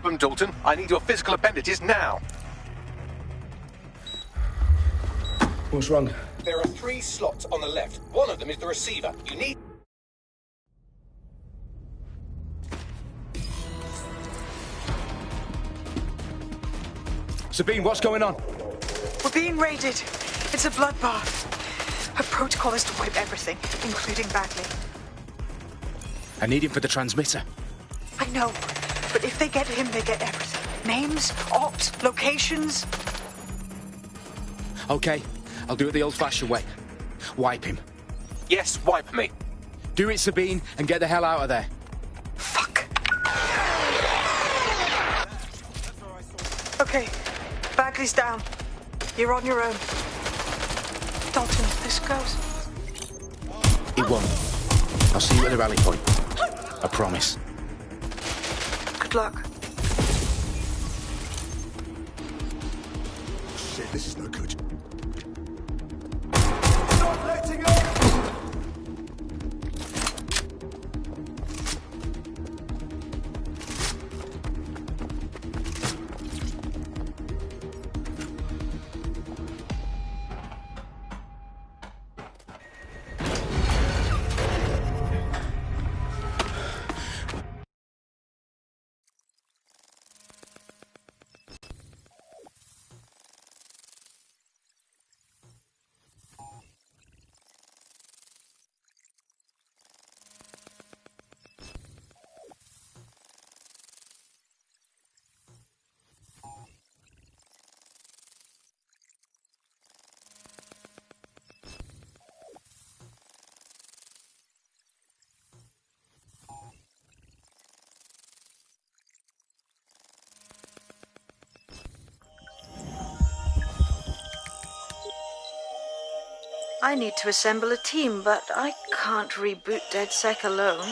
problem, Dalton. I need your physical appendages now. What's wrong? There are 3 slots on the left. One of them is the receiver. You need... Sabine, what's going on? We're being raided. It's a bloodbath. Her protocol is to wipe everything, including Bagley. I need him for the transmitter. I know, but if they get him, they get everything. Names, ops, locations. Okay, I'll do it the old-fashioned way. Wipe him. Yes, wipe me. Do it, Sabine, and get the hell out of there. Fuck. Okay, Bagley's down. You're on your own. Dalton, this goes. It won't. I'll see you at the rally point. I promise. Good luck. Shit, this is no good. Stop letting her! I need to assemble a team, but I can't reboot DedSec alone.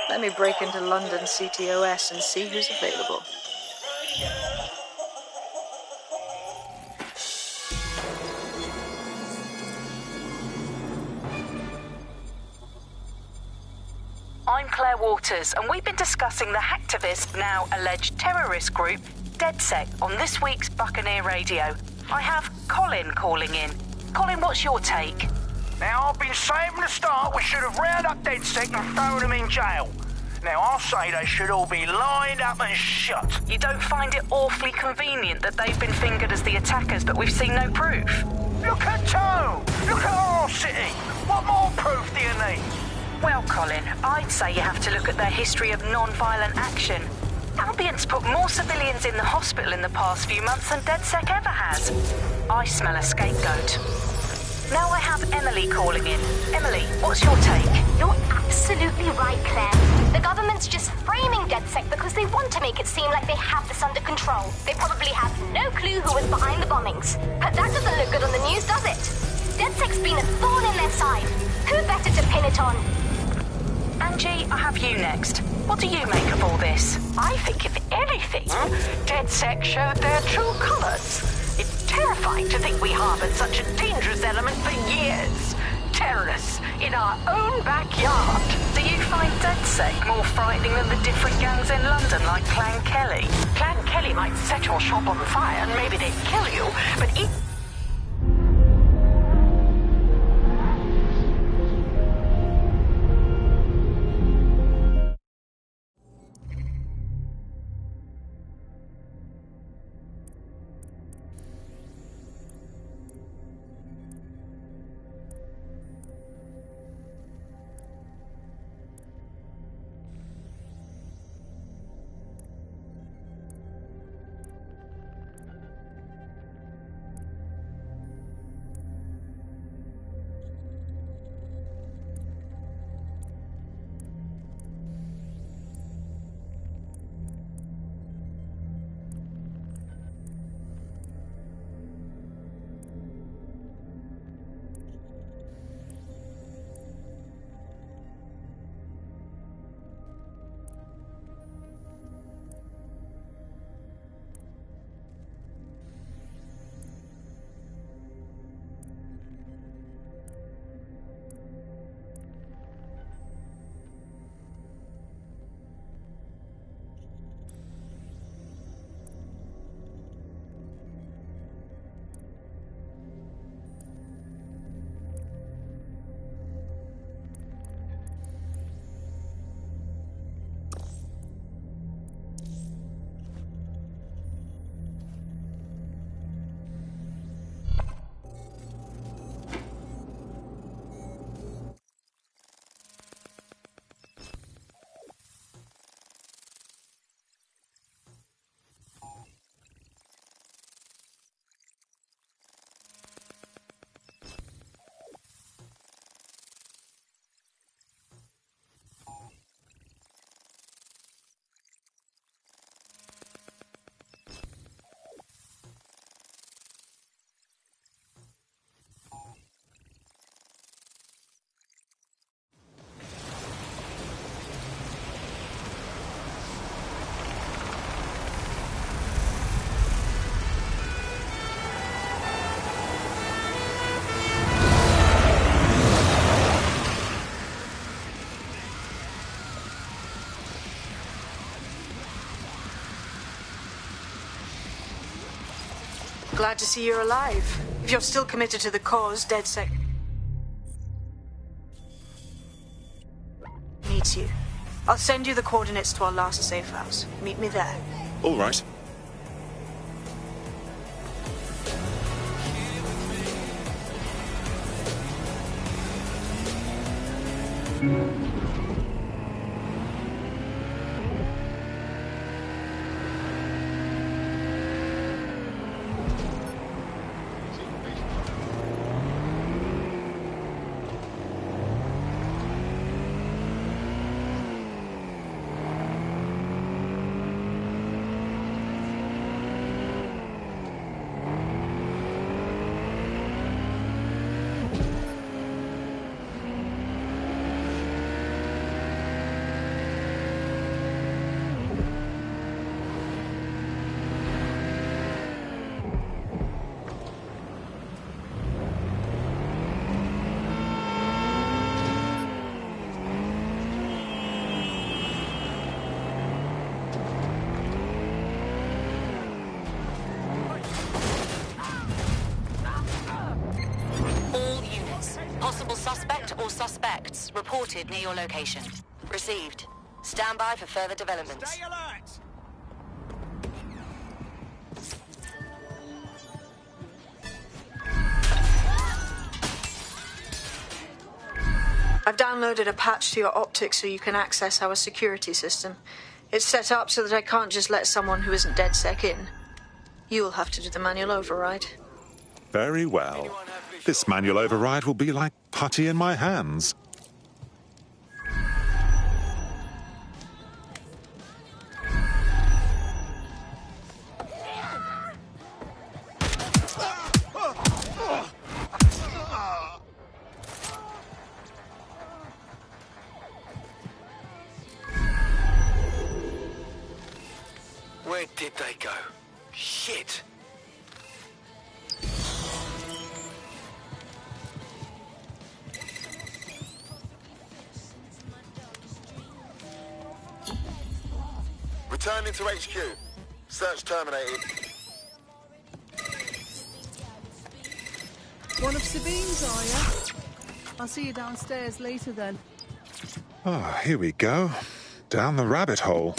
Let me break into London CTOS and see who's available. I'm Claire Waters, and we've been discussing the hacktivist, now alleged terrorist group, DedSec, on this week's Buccaneer Radio. I have Colin calling in. Colin, what's your take? Now, I've been saying from the start we should have rounded up DedSec and thrown them in jail. Now, I'll say they should all be lined up and shot. You don't find it awfully convenient that they've been fingered as the attackers, but we've seen no proof? Look at Tone! Look at our city! What more proof do you need? Well, Colin, I'd say you have to look at their history of non-violent action. Albion's put more civilians in the hospital in the past few months than DedSec ever has. I smell a scapegoat. Now I have Emily calling in. Emily, what's your take? You're absolutely right, Claire. The government's just framing DedSec because they want to make it seem like they have this under control. They probably have no clue who was behind the bombings. But that doesn't look good on the news, does it? DedSec's been a thorn in their side. Who better to pin it on? Angie, I have you next. What do you make of all this? I think, if anything, DedSec showed their true colours. It's terrifying to think we harboured such a dangerous element for years. Terrorists in our own backyard. Do you find DedSec more frightening than the different gangs in London, like Clan Kelly? Clan Kelly might set your shop on fire and maybe they'd kill you, but Glad to see you're alive. If you're still committed to the cause, DedSec needs you. I'll send you the coordinates to our last safe house. Meet me there. All right. Or suspects reported near your location. Received. Stand by for further developments. Stay alert! I've downloaded a patch to your optics so you can access our security system. It's set up so that I can't just let someone who isn't DedSec in. You'll have to do the manual override. Very well. This manual override will be like putty in my hands. Where did they go? Shit! Returning to HQ. Search terminated. One of Sabine's, are you? I'll see you downstairs later then. Ah, here we go. Down the rabbit hole.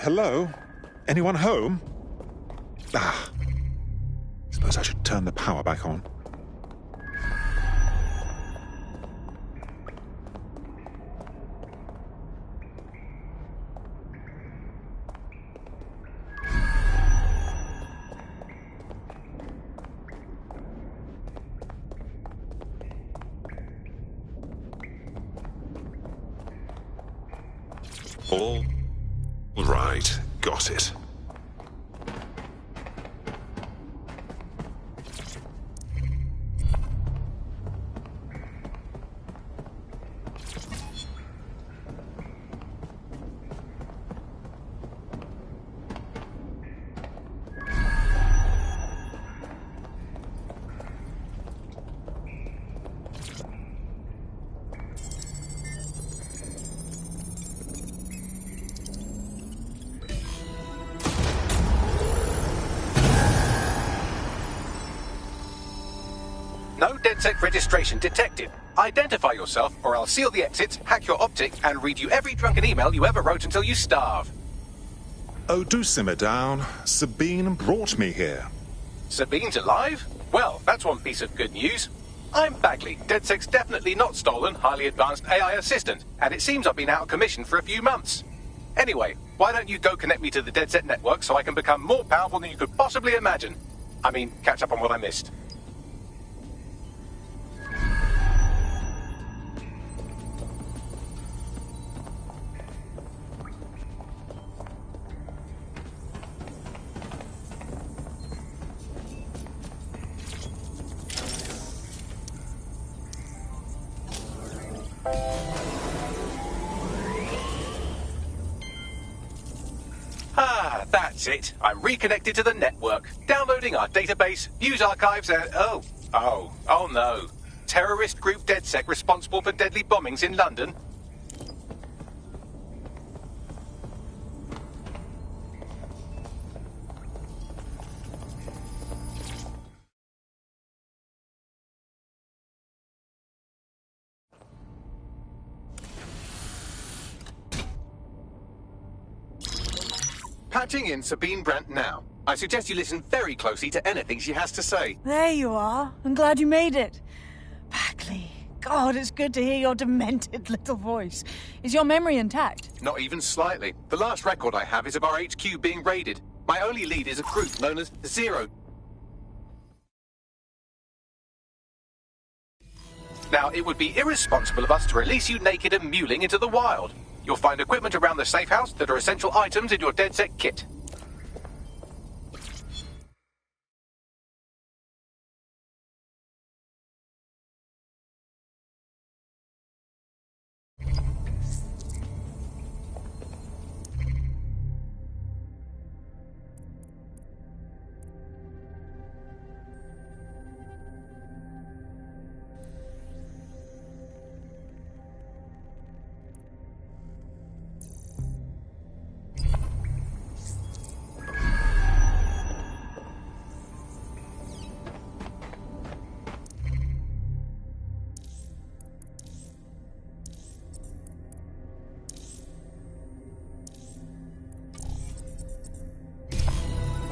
Hello? Anyone home? Ah. Suppose I should turn the power back on. All right, got it. No DedSec registration detected. Identify yourself, or I'll seal the exits, hack your optic, and read you every drunken email you ever wrote until you starve. Oh, do simmer down. Sabine brought me here. Sabine's alive? Well, that's one piece of good news. I'm Bagley, DedSec's definitely not stolen, highly advanced AI assistant, and it seems I've been out of commission for a few months. Anyway, why don't you go connect me to the DedSec network so I can become more powerful than you could possibly imagine? I mean, catch up on what I missed. That's it. I'm reconnected to the network, downloading our database, news archives, and... Oh no. Terrorist group DedSec responsible for deadly bombings in London? Patching in Sabine Brandt now. I suggest you listen very closely to anything she has to say. There you are. I'm glad you made it. Bagley, God, it's good to hear your demented little voice. Is your memory intact? Not even slightly. The last record I have is of our HQ being raided. My only lead is a group known as Zero. Now, it would be irresponsible of us to release you naked and mewling into the wild. You'll find equipment around the safe house that are essential items in your DedSec kit.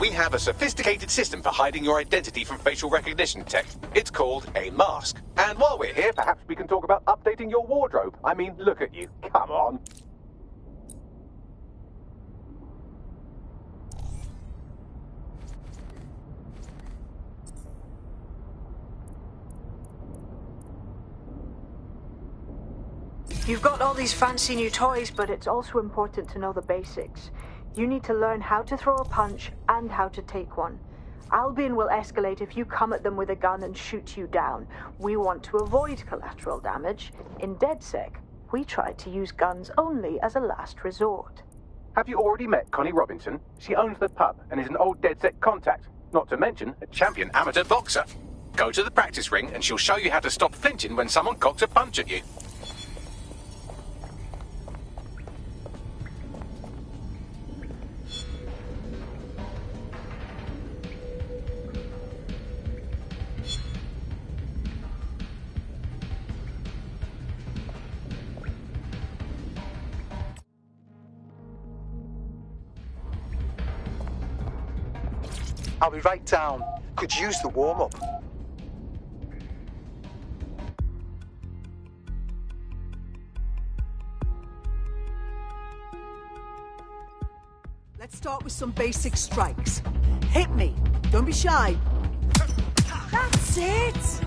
We have a sophisticated system for hiding your identity from facial recognition tech. It's called a mask. And while we're here, perhaps we can talk about updating your wardrobe. I mean, look at you. Come on. You've got all these fancy new toys, but it's also important to know the basics. You need to learn how to throw a punch and how to take one. Albion will escalate if you come at them with a gun and shoot you down. We want to avoid collateral damage. In DedSec, we try to use guns only as a last resort. Have you already met Connie Robinson? She owns the pub and is an old DedSec contact, not to mention a champion amateur boxer. Go to the practice ring and she'll show you how to stop flinching when someone cocks a punch at you. I'll be right down. Could use the warm-up. Let's start with some basic strikes. Hit me. Don't be shy. That's it.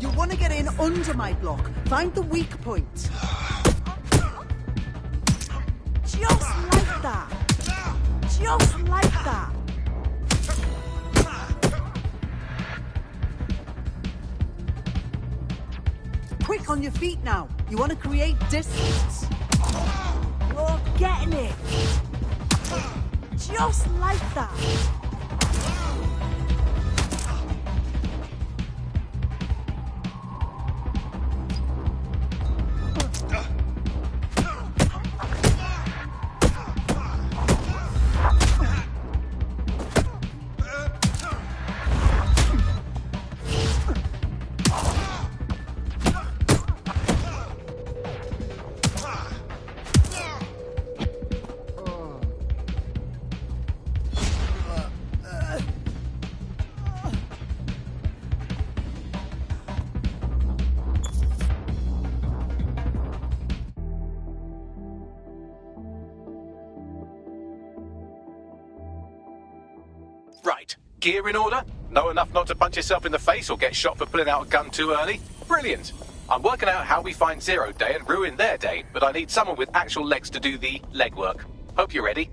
You want to get in under my block. Find the weak point. Just like that. Just like that. Quick on your feet now. You want to create distance. You're getting it. Just like that. Right. Gear in order? Know enough not to punch yourself in the face or get shot for pulling out a gun too early? Brilliant. I'm working out how we find Zero Day and ruin their day, but I need someone with actual legs to do the legwork. Hope you're ready.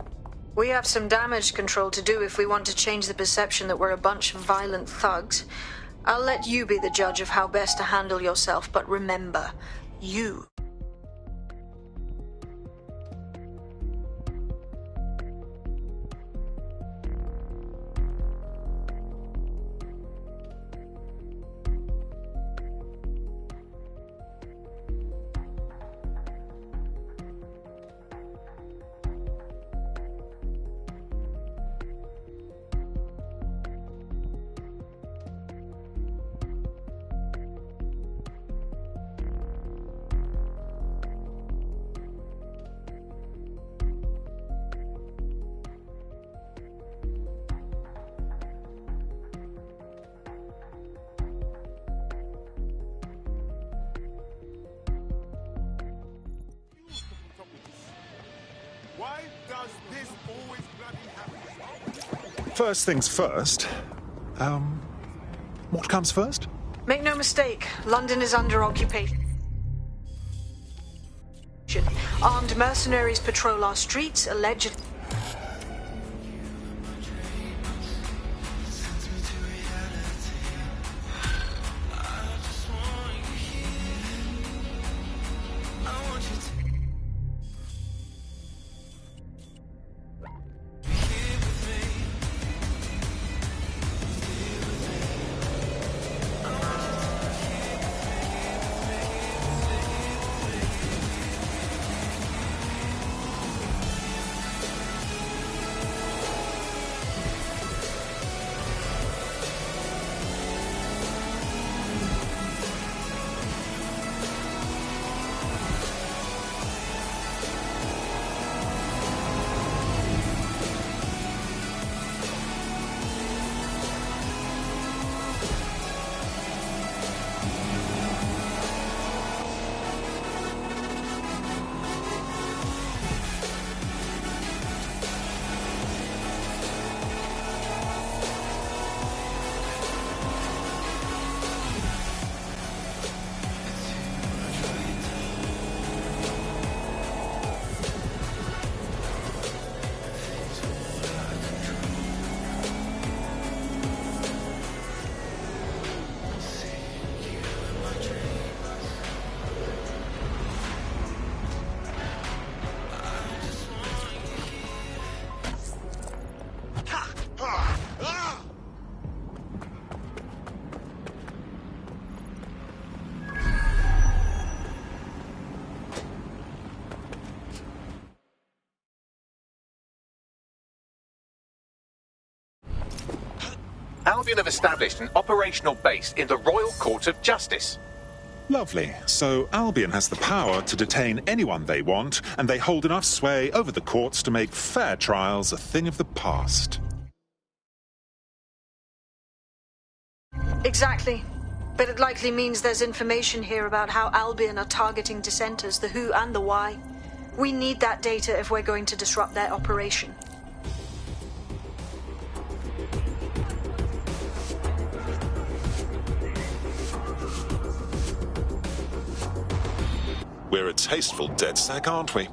We have some damage control to do if we want to change the perception that we're a bunch of violent thugs. I'll let you be the judge of how best to handle yourself, but remember, you Why does this always bloody happen? First things first. What comes first? Make no mistake, London is under occupation. Armed mercenaries patrol our streets, allegedly. Albion have established an operational base in the Royal Court of Justice. Lovely. So Albion has the power to detain anyone they want, and they hold enough sway over the courts to make fair trials a thing of the past. Exactly. But it likely means there's information here about how Albion are targeting dissenters, the who and the why. We need that data if we're going to disrupt their operation. We're a tasteful DedSec, aren't we?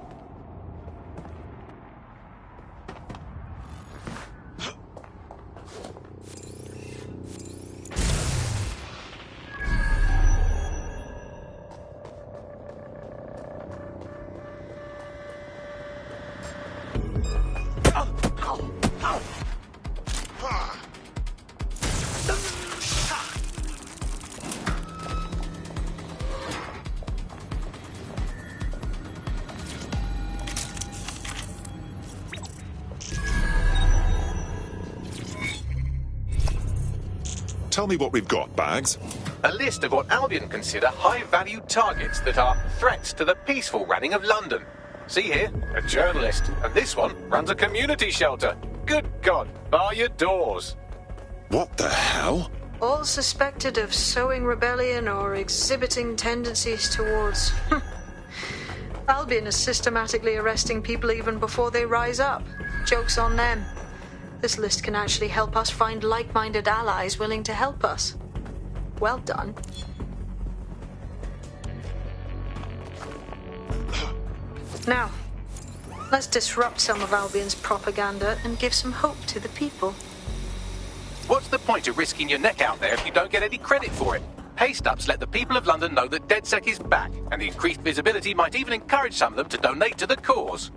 Tell me what we've got, Bags. A list of what Albion consider high-value targets that are threats to the peaceful running of London. See here, a journalist, and this one runs a community shelter. Good God, bar your doors. What the hell? All suspected of sowing rebellion or exhibiting tendencies towards... Albion is systematically arresting people even before they rise up. Joke's on them. This list can actually help us find like-minded allies willing to help us. Well done. Now, let's disrupt some of Albion's propaganda and give some hope to the people. What's the point of risking your neck out there if you don't get any credit for it? Paste-ups let the people of London know that DedSec is back, and the increased visibility might even encourage some of them to donate to the cause.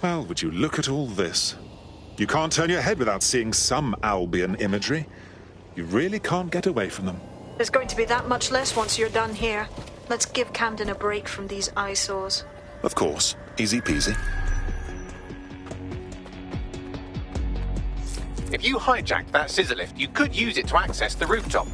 Well, would you look at all this? You can't turn your head without seeing some Albion imagery. You really can't get away from them. There's going to be that much less once you're done here. Let's give Camden a break from these eyesores. Of course. Easy peasy. If you hijacked that scissor lift, you could use it to access the rooftop.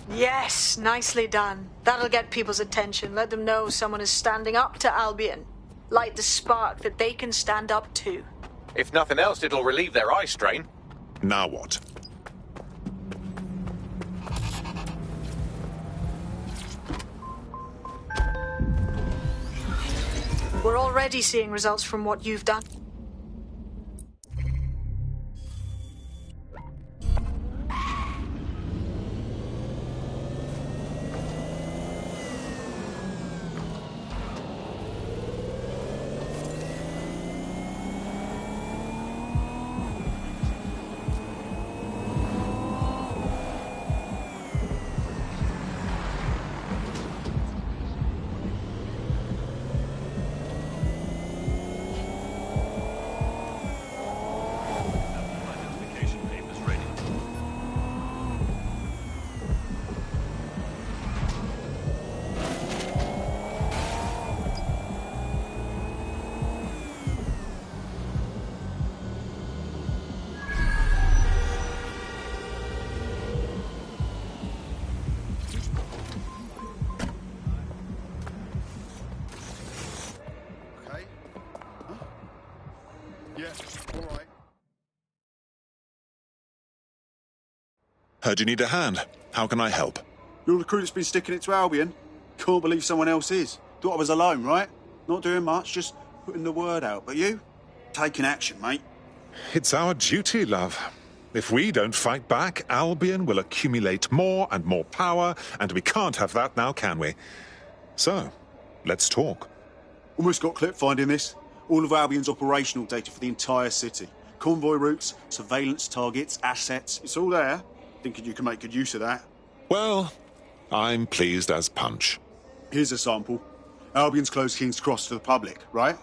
Yes, nicely done. That'll get people's attention. Let them know someone is standing up to Albion. Light the spark that they can stand up to. If nothing else, it'll relieve their eye strain. Now what? We're already seeing results from what you've done. Heard you need a hand. How can I help? You're the crew that's been sticking it to Albion. Can't believe someone else is. Thought I was alone, right? Not doing much, just putting the word out. But you? Taking action, mate. It's our duty, love. If we don't fight back, Albion will accumulate more and more power, and we can't have that now, can we? So, let's talk. Almost got clip finding this. All of Albion's operational data for the entire city. Convoy routes, surveillance targets, assets. It's all there. Thinking you can make good use of that. Well, I'm pleased as punch. Here's a sample. Albion's closed King's Cross to the public, right?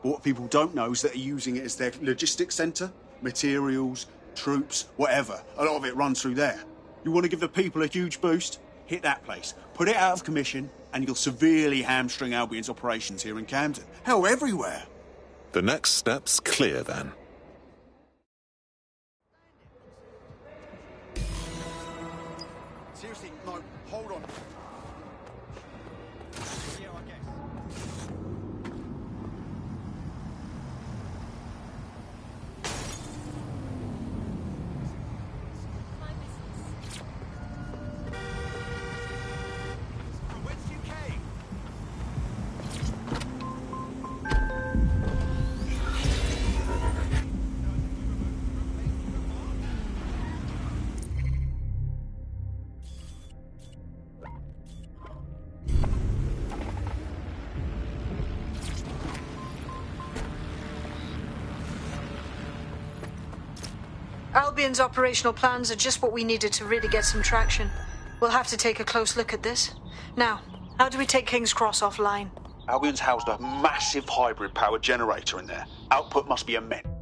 But what people don't know is that they're using it as their logistics centre. Materials, troops, whatever. A lot of it runs through there. You want to give the people a huge boost? Hit that place. Put it out of commission, and you'll severely hamstring Albion's operations here in Camden. Hell, everywhere. The next step's clear, then. Seriously, no, hold on. Albion's operational plans are just what we needed to really get some traction. We'll have to take a close look at this. Now, how do we take King's Cross offline? Albion's housed a massive hybrid power generator in there. Output must be immense. Well,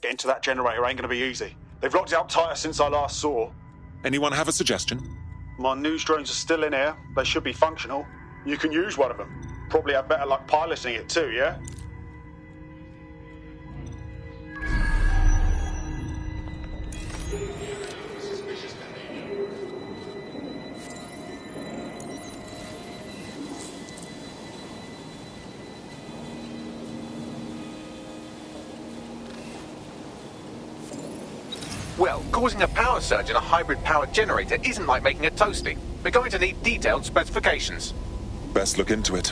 Getting to that generator ain't gonna be easy. They've locked it up tighter since I last saw. Anyone have a suggestion? My news drones are still in here. They should be functional. You can use one of them. Probably have better luck piloting it too, yeah? Well, causing a power surge in a hybrid power generator isn't like making a toasty. We're going to need detailed specifications. Best look into it.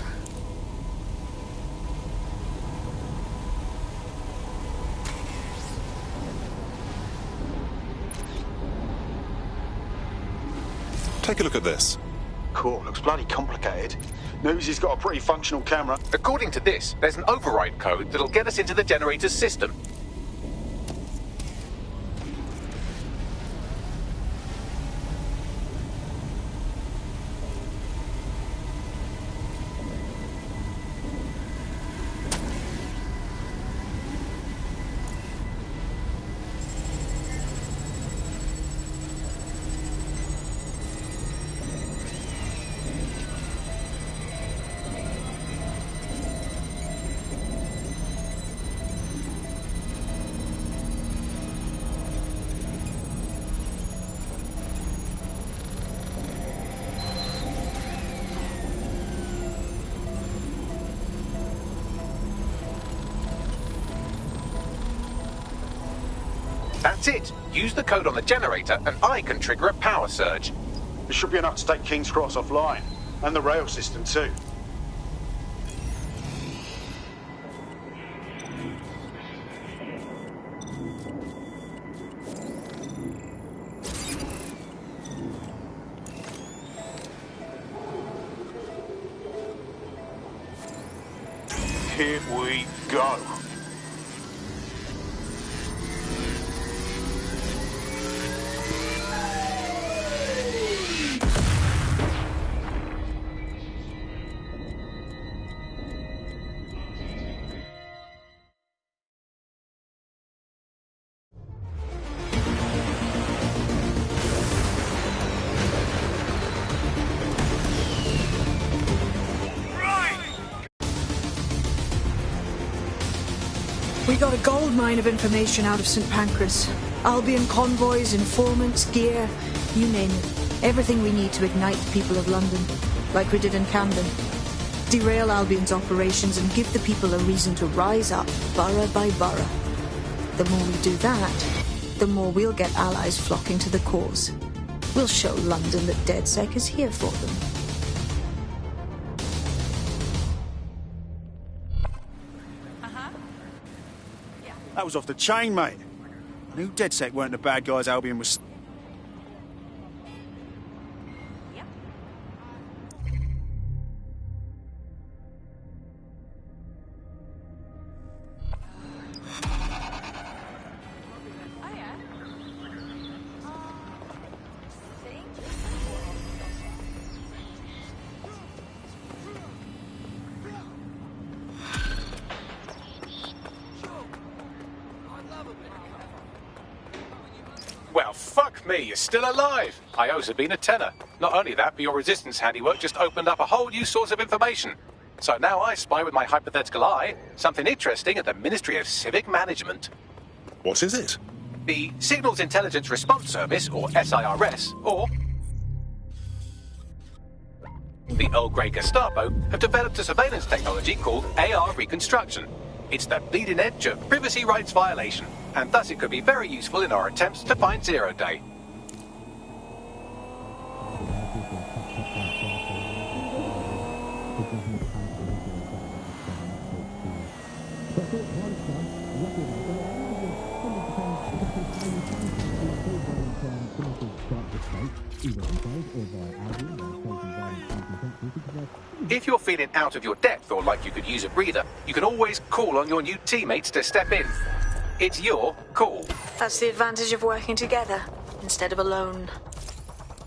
Take a look at this. Cool, looks bloody complicated. Newsy's got a pretty functional camera. According to this, there's an override code that'll get us into the generator's system. That's it. Use the code on the generator and I can trigger a power surge. It should be enough to take King's Cross offline. And the rail system too. Here we go. We got a gold mine of information out of St. Pancras. Albion convoys, informants, gear, you name it. Everything we need to ignite the people of London, like we did in Camden. Derail Albion's operations and give the people a reason to rise up, borough by borough. The more we do that, the more we'll get allies flocking to the cause. We'll show London that DedSec is here for them. That was off the chain, mate. I knew DedSec weren't the bad guys Albion was... Well, fuck me, you're still alive. I owe Sabine a tenner. Not only that, but your resistance handiwork just opened up a whole new source of information. So now I spy with my hypothetical eye something interesting at the Ministry of Civic Management. What is it? The Signals Intelligence Response Service, or SIRS, or the Earl Grey Gestapo have developed a surveillance technology called AR Reconstruction. It's the bleeding edge of privacy rights violation, and thus it could be very useful in our attempts to find Zero Day. If you're feeling out of your depth or like you could use a breather, you can always call on your new teammates to step in. It's your call. That's the advantage of working together, instead of alone.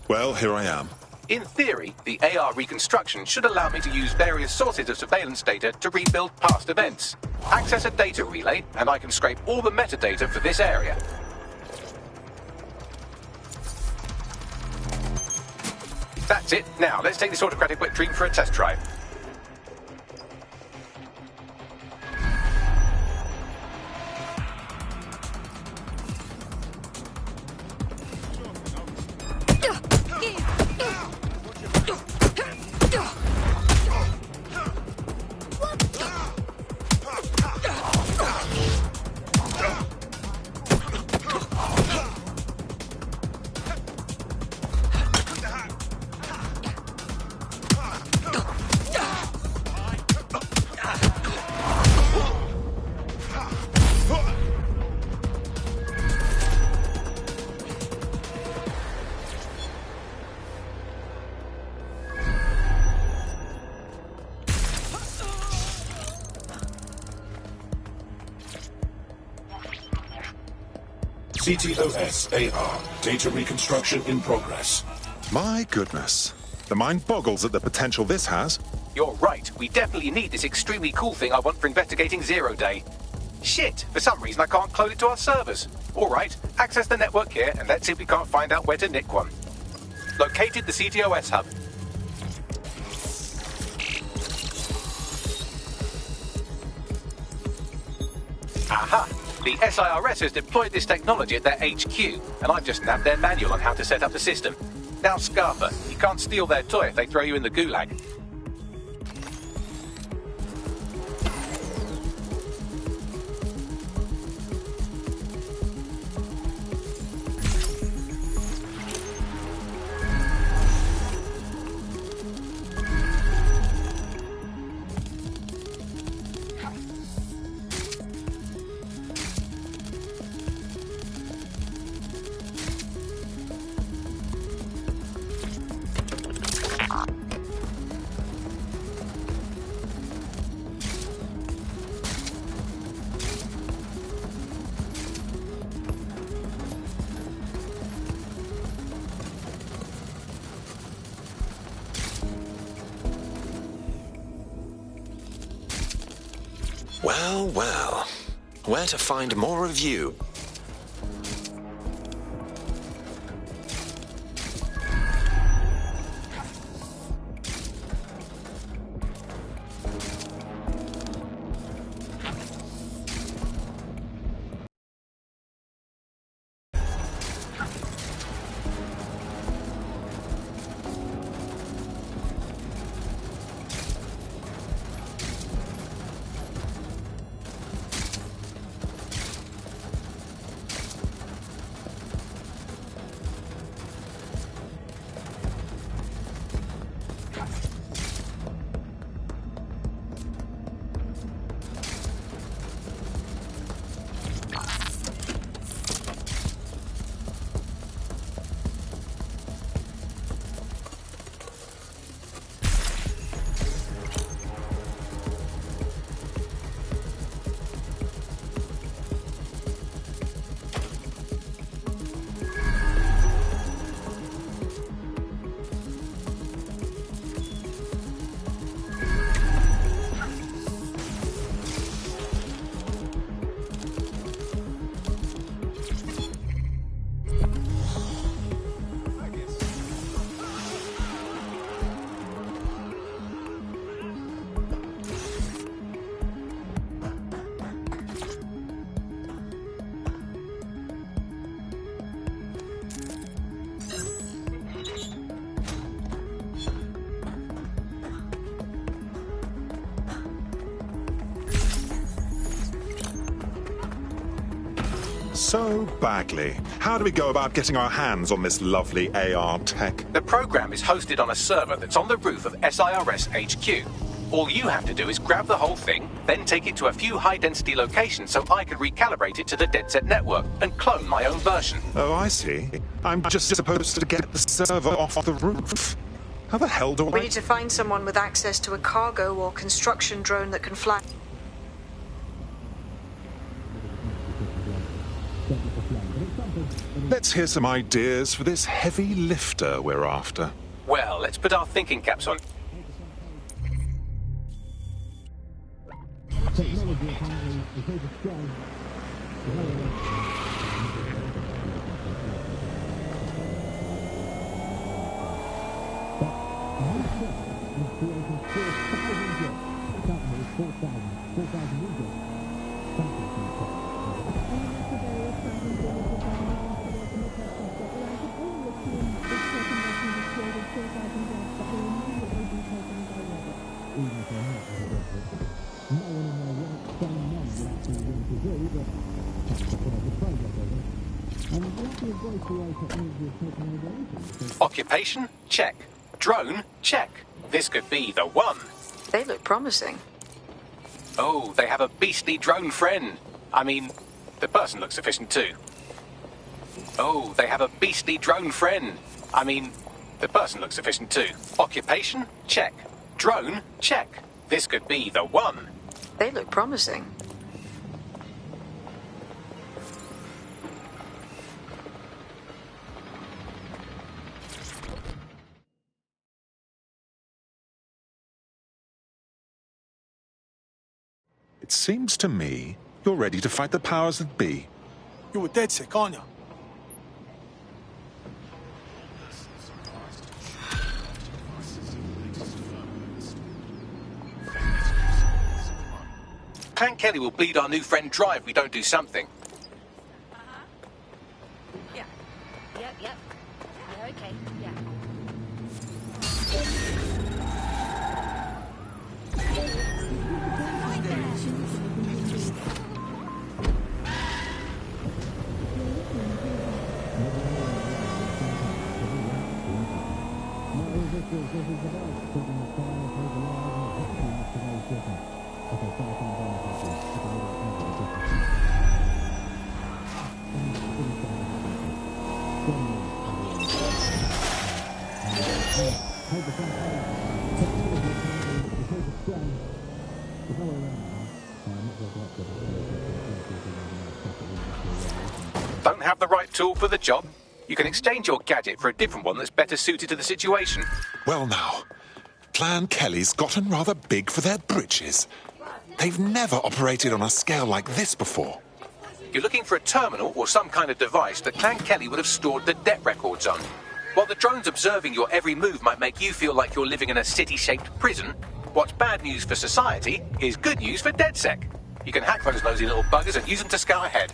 Well, here I am. In theory, the AR reconstruction should allow me to use various sources of surveillance data to rebuild past events. Access a data relay, and I can scrape all the metadata for this area. That's it. Now, let's take this autocratic wet dream for a test drive. CTOS-AR. Data reconstruction in progress. My goodness. The mind boggles at the potential this has. You're right. We definitely need this extremely cool thing I want for investigating Zero Day. Shit! For some reason I can't clone it to our servers. Alright, access the network here and let's see if we can't find out where to nick one. Located the CTOS hub. Aha! The SIRS has deployed this technology at their HQ, and I've just nabbed their manual on how to set up the system. Now, Scarper, you can't steal their toy if they throw you in the gulag. Well, well. Where to find more of you? So, Bagley, how do we go about getting our hands on this lovely AR tech? The program is hosted on a server that's on the roof of SIRS HQ. All you have to do is grab the whole thing, then take it to a few high-density locations so I can recalibrate it to the DedSec network and clone my own version. Oh, I see. I'm just supposed to get the server off the roof. How the hell do I... We need to find someone with access to a cargo or construction drone that can fly. Let's hear some ideas for this heavy lifter we're after. Well, let's put our thinking caps on. Occupation? Check. Drone? Check. This could be the one. They look promising. Oh, they have a beastly drone friend. I mean, the person looks sufficient too. Oh, they have a beastly drone friend. I mean, the person looks sufficient too. Occupation? Check. Drone? Check. This could be the one. They look promising. It seems to me you're ready to fight the powers that be. You're a DedSec, aren't you? Clan Kelly will bleed our new friend dry if we don't do something. Yeah. Yep. Yeah, okay. Yeah. Don't have the right tool for the job? You can exchange your gadget for a different one that's better suited to the situation. Well now, Clan Kelly's gotten rather big for their britches. They've never operated on a scale like this before. You're looking for a terminal or some kind of device that Clan Kelly would have stored the debt records on. While the drones observing your every move might make you feel like you're living in a city-shaped prison, what's bad news for society is good news for DedSec. You can hack those nosy little buggers and use them to scout ahead.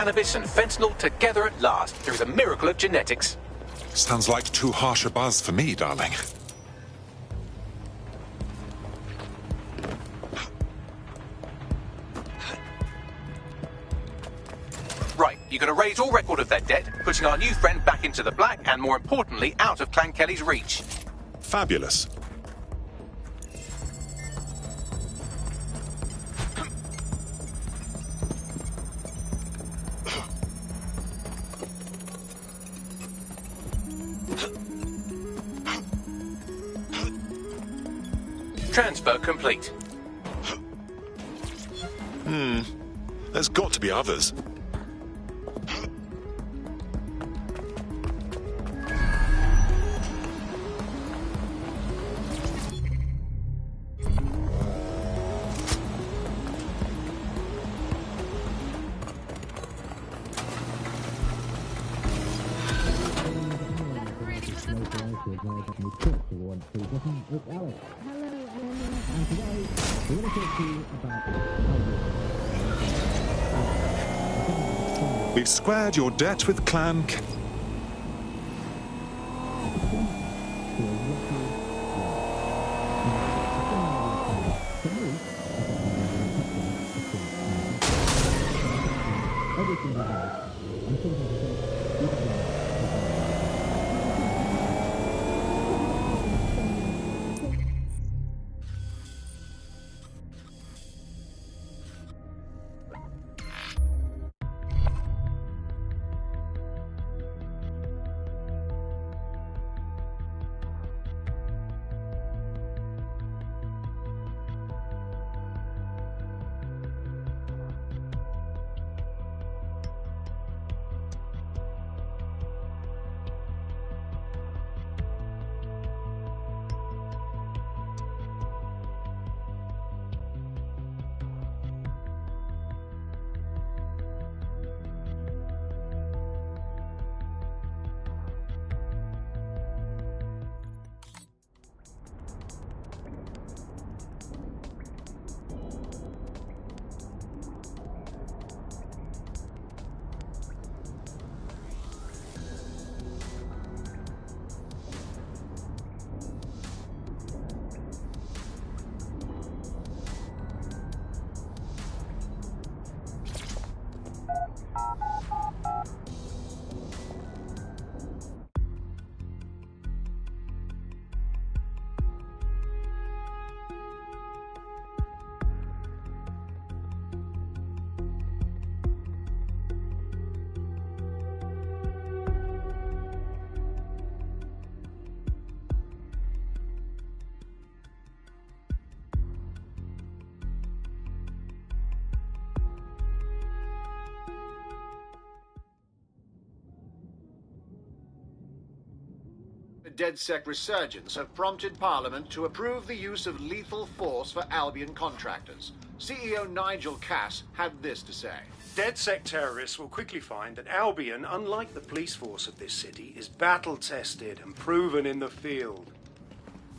cannabis and fentanyl together at last through the miracle of genetics. Sounds like too harsh a buzz for me, darling. Right, you're going to raise all record of their debt, putting our new friend back into the black and, more importantly, out of Clan Kelly's reach. Fabulous. Transfer complete. There's got to be others. We've squared your debt with Clan DedSec resurgence have prompted Parliament to approve the use of lethal force for Albion contractors. CEO Nigel Cass had this to say. DedSec terrorists will quickly find that Albion, unlike the police force of this city, is battle-tested and proven in the field.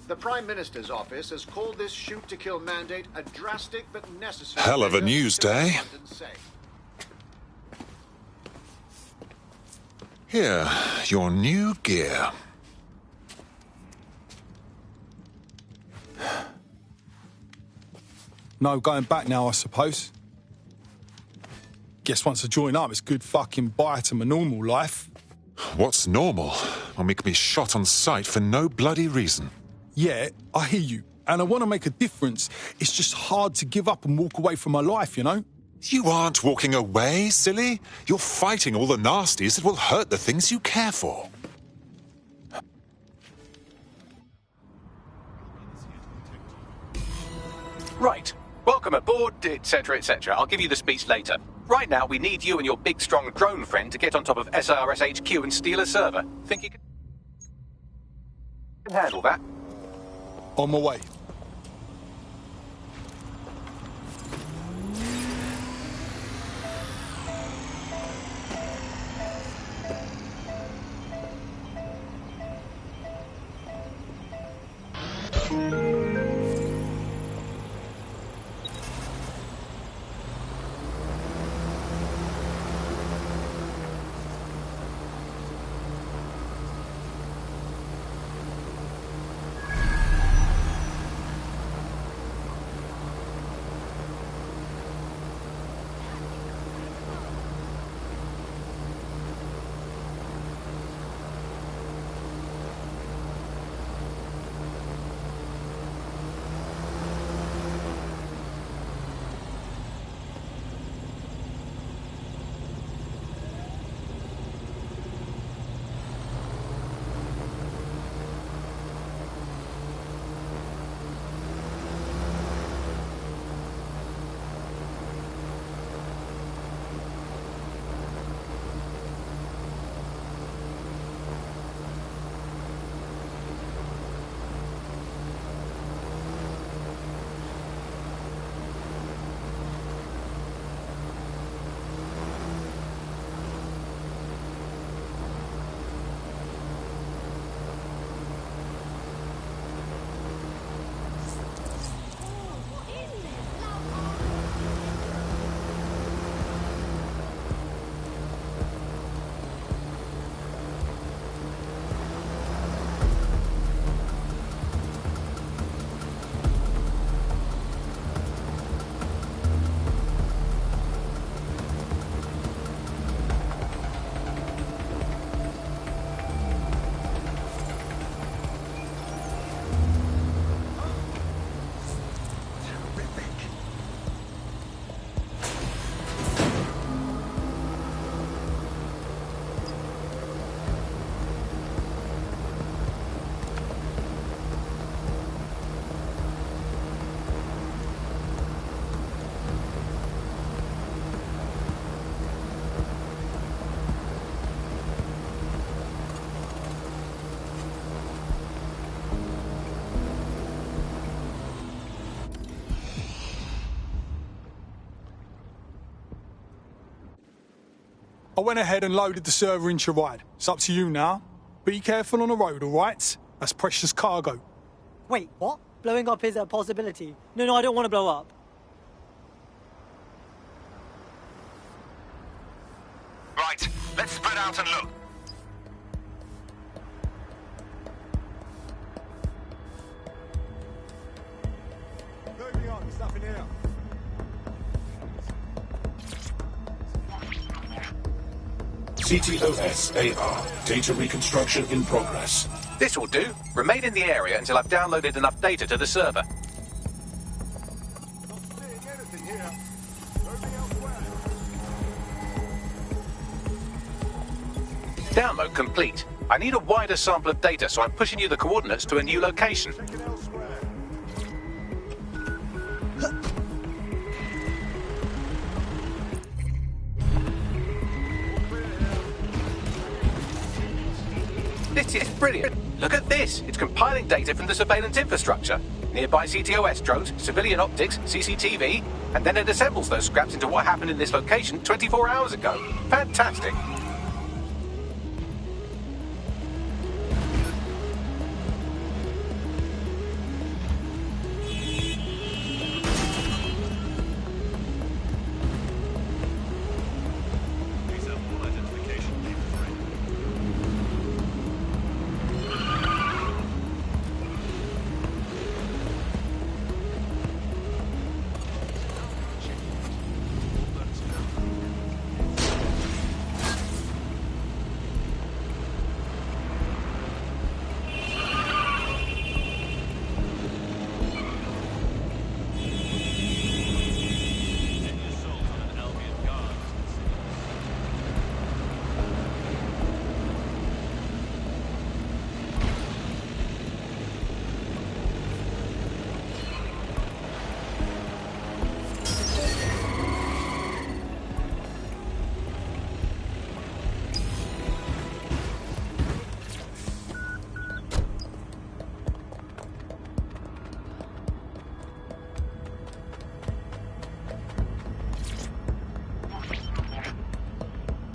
The Prime Minister's office has called this shoot-to-kill mandate a drastic but necessary... Hell of a news day. Here, your new gear. No going back now, I suppose. Guess once I join up, it's good fucking bye to my normal life. What's normal when we can be shot on sight for no bloody reason? Yeah, I hear you, and I want to make a difference. It's just hard to give up and walk away from my life, you know? You aren't walking away, silly. You're fighting all the nasties that will hurt the things you care for. Right. Welcome aboard, etc., etc. I'll give you the speech later. Right now, we need you and your big, strong drone friend to get on top of SIRS HQ and steal a server. Think you can handle that? On my way. I went ahead and loaded the server into your ride. It's up to you now. Be careful on the road, all right? That's precious cargo. Wait, what? Blowing up is a possibility. No, I don't want to blow up. Right, let's spread out and look. Moving on, there's nothing here. CTOS-AR. Data reconstruction in progress. This will do. Remain in the area until I've downloaded enough data to the server. Download complete. I need a wider sample of data, so I'm pushing you the coordinates to a new location. This is brilliant. Look at this. It's compiling data from the surveillance infrastructure. Nearby CTOS drones, civilian optics, CCTV, and then it assembles those scraps into what happened in this location 24 hours ago. Fantastic.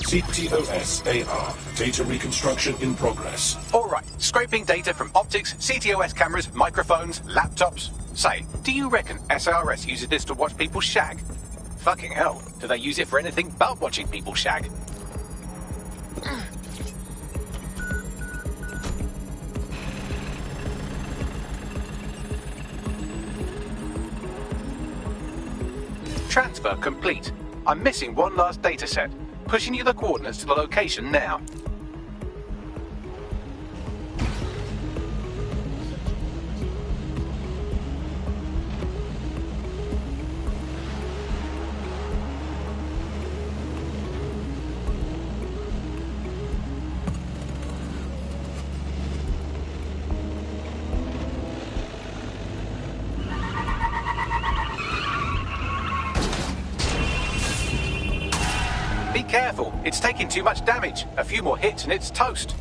CTOS-AR. Data reconstruction in progress. All right, scraping data from optics, CTOS cameras, microphones, laptops. Say, do you reckon SRS uses this to watch people shag? Fucking hell, do they use it for anything but watching people shag? Transfer complete. I'm missing one last data set. Pushing you the coordinates to the location now. Be careful, it's taking too much damage. A few more hits and it's toast.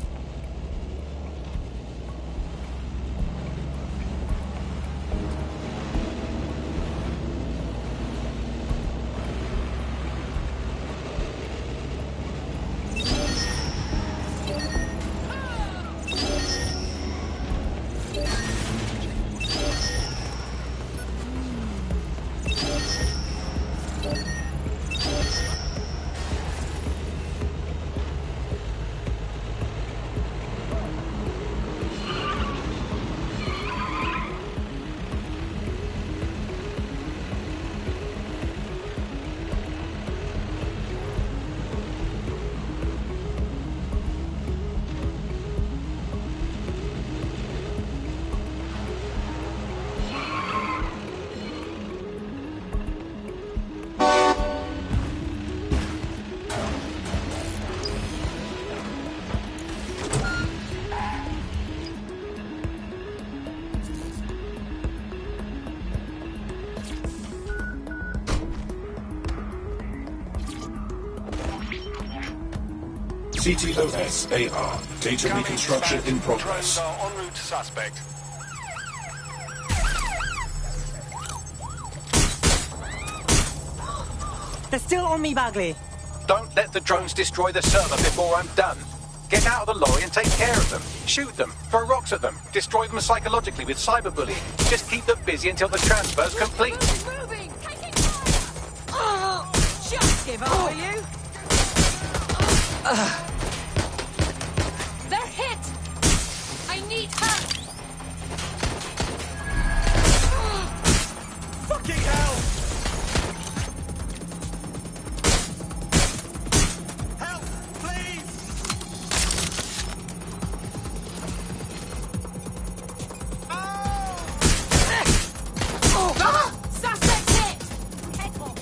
CTOS-AR. Data reconstruction in progress. Drones are en route to suspect. They're still on me, Bagley. Don't let the drones destroy the server before I'm done. Get out of the lorry and take care of them. Shoot them, throw rocks at them, destroy them psychologically with cyberbullying. Just keep them busy until the transfer's complete. Moving! Taking fire! Just give up, will you? They're hit! I need help! Fucking hell! Help, please! Suspect hit! Head off!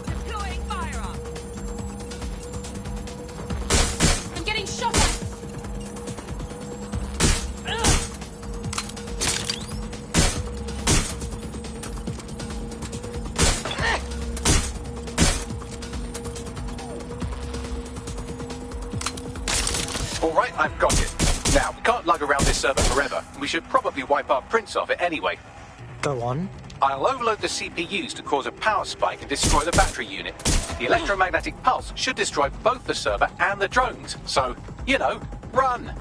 Deploying firearm. I'm getting shot at. All right, I've got it. Now, we can't lug around this server forever. We should probably wipe our prints off it anyway. Go on. I'll overload the CPUs to cause a power spike and destroy the battery unit. The electromagnetic pulse should destroy both the server and the drones. So, you know, run!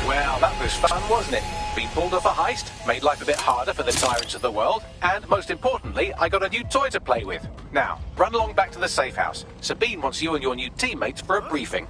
Well, that was fun, wasn't it? We pulled off a heist, made life a bit harder for the tyrants of the world, and most importantly, I got a new toy to play with. Now, run along back to the safe house. Sabine wants you and your new teammates for a briefing.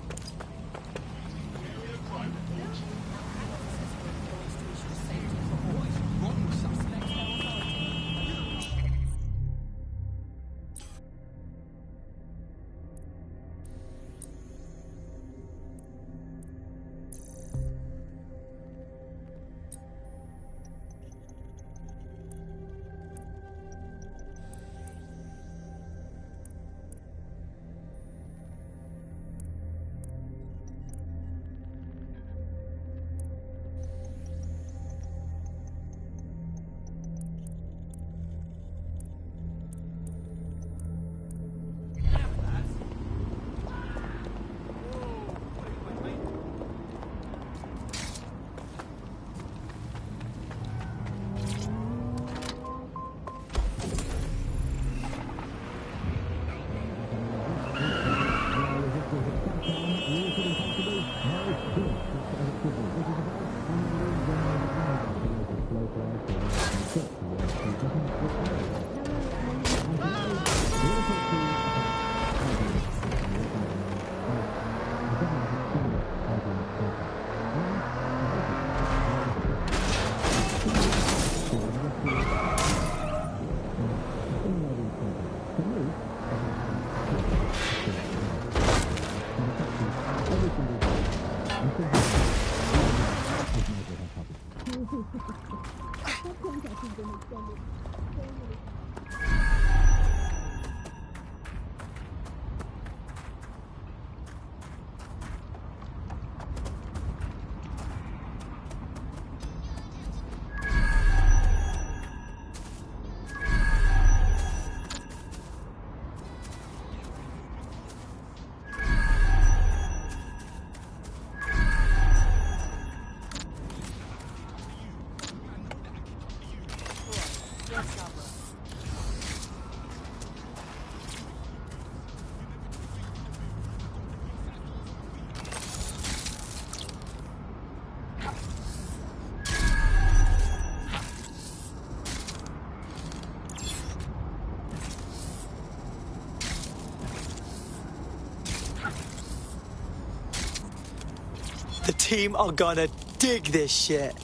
The team are gonna dig this shit.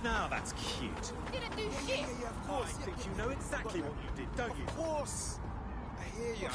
Now that's cute. Didn't do shit. Yeah, of course. I think you know exactly what you did, don't you? Of course. I hear you.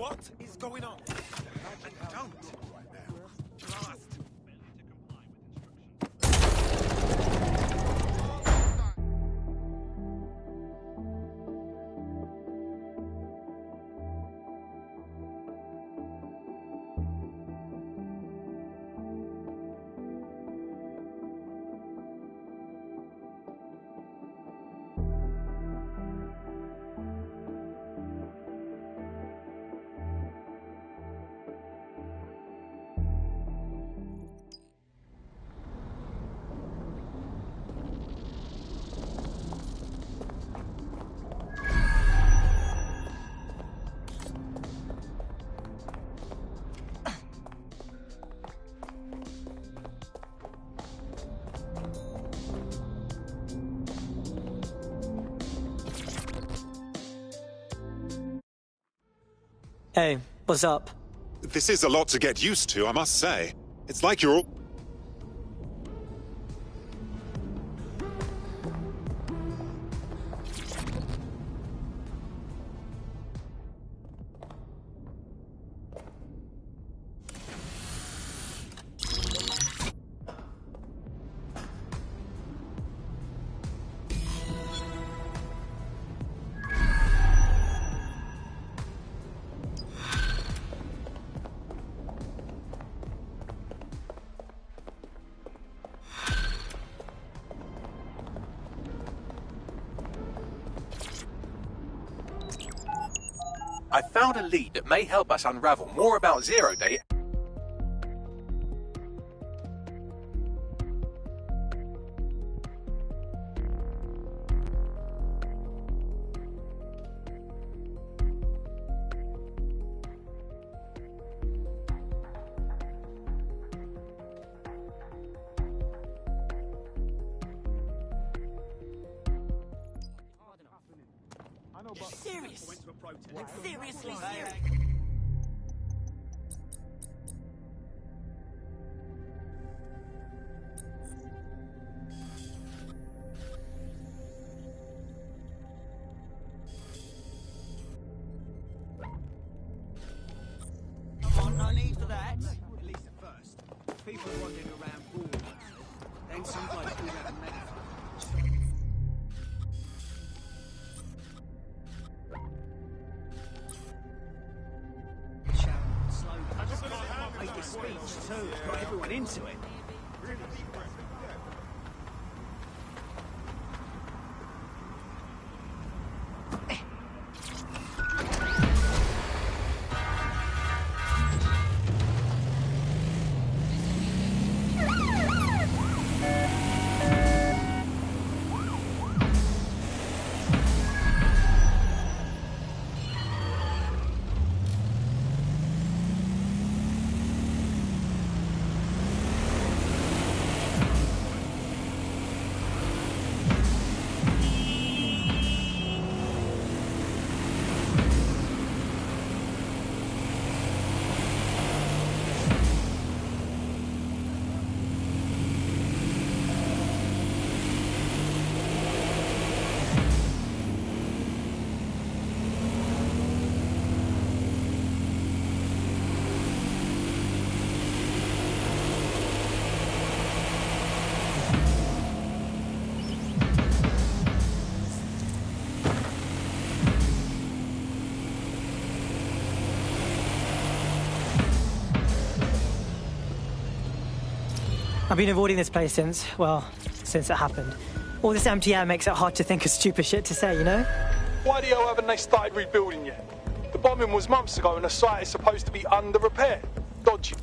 What is going on? I don't. Blast. Hey, what's up? This is a lot to get used to, I must say. It's like you're all... I found a lead that may help us unravel more about Zero Day. Serious? Seriously serious? Come on, no need for that. At least at first. People wandering around bored. Then some bloke pulled out a megaphone. Make a speech too. Got everyone into it. I've been avoiding this place since it happened. All this empty air makes it hard to think of stupid shit to say, you know? Why the hell haven't they started rebuilding yet? The bombing was months ago and the site is supposed to be under repair. Dodgy.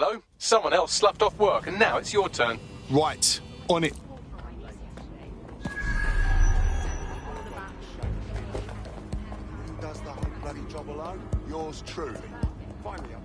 Hello? Someone else sloughed off work and now it's your turn. Right. On it. Who does the whole bloody job alone? Yours truly. Finally, I'm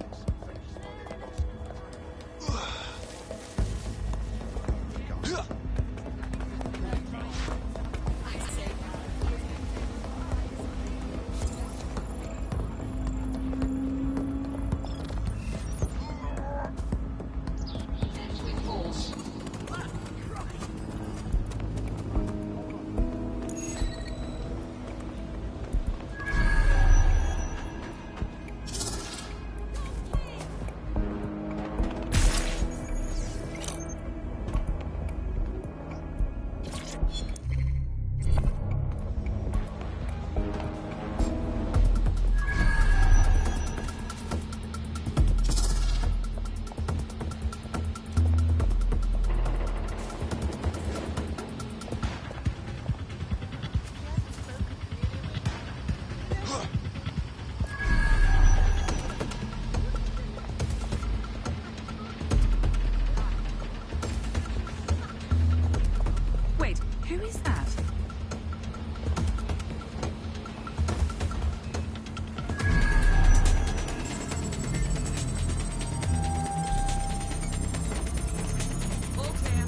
Wait, who is that? All clear.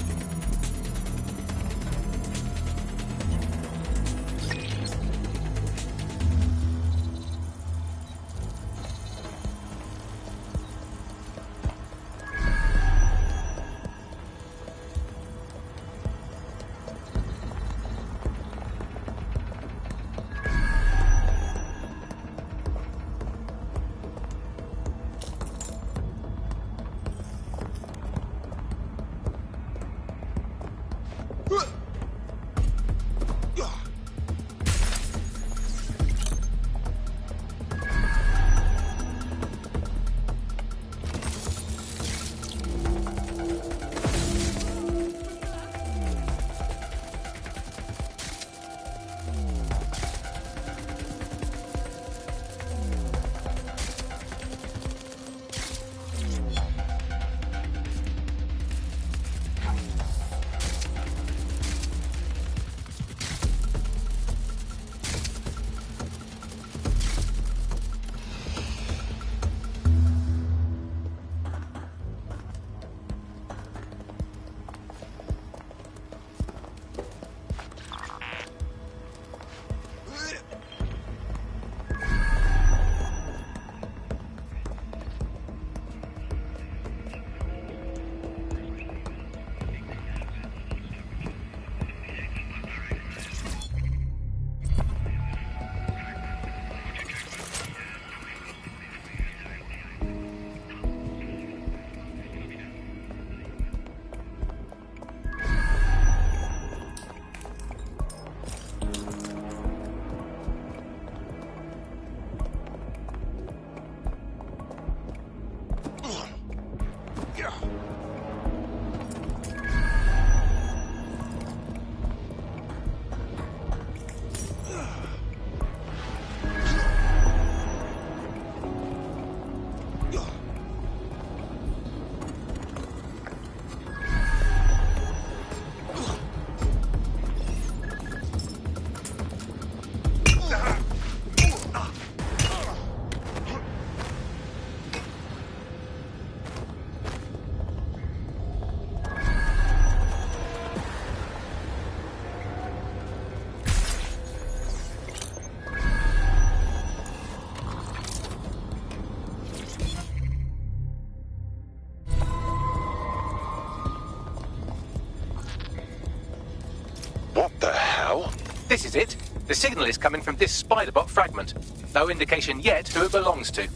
What the hell? This is it. The signal is coming from this spider-bot fragment. No indication yet who it belongs to.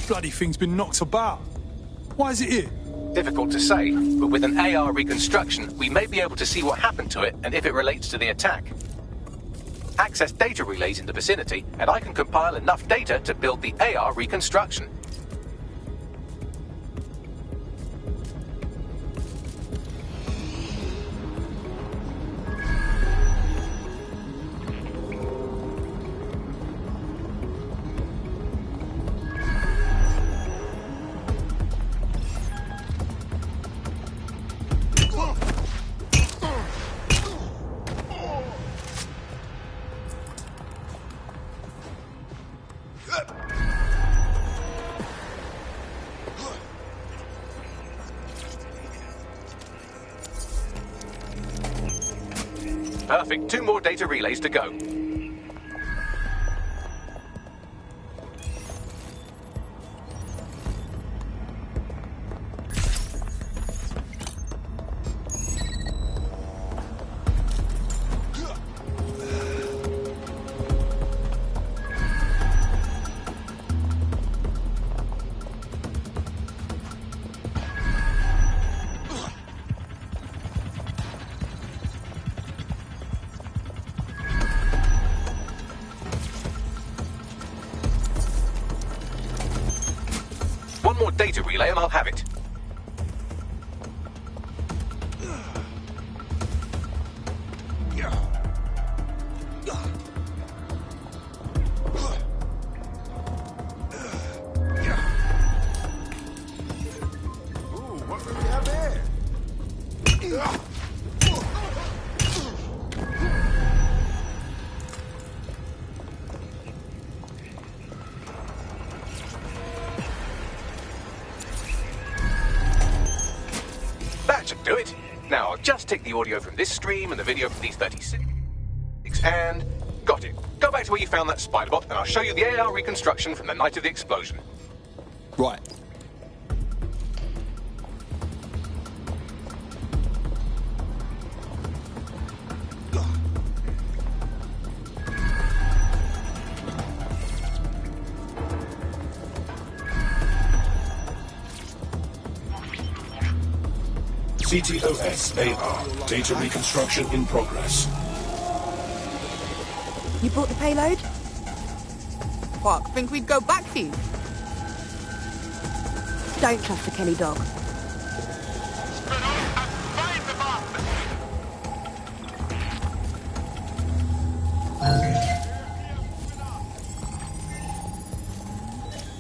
Bloody thing's been knocked about. Why is it here? Difficult to say, but with an AR reconstruction, we may be able to see what happened to it and if it relates to the attack. Access data relays in the vicinity, and I can compile enough data to build the AR reconstruction. Perfect. 2 more data relays to go. One more data relay and I'll have it. What do we have here? That should do it. Now, I'll just take the audio from this stream and the video from these 36, and got it. Go back to where you found that spider bot, and I'll show you the AR reconstruction from the night of the explosion. Right. CTOS AR. Data reconstruction in progress. You brought the payload? Fuck, think we'd go back to you? Don't trust the Kelly dog.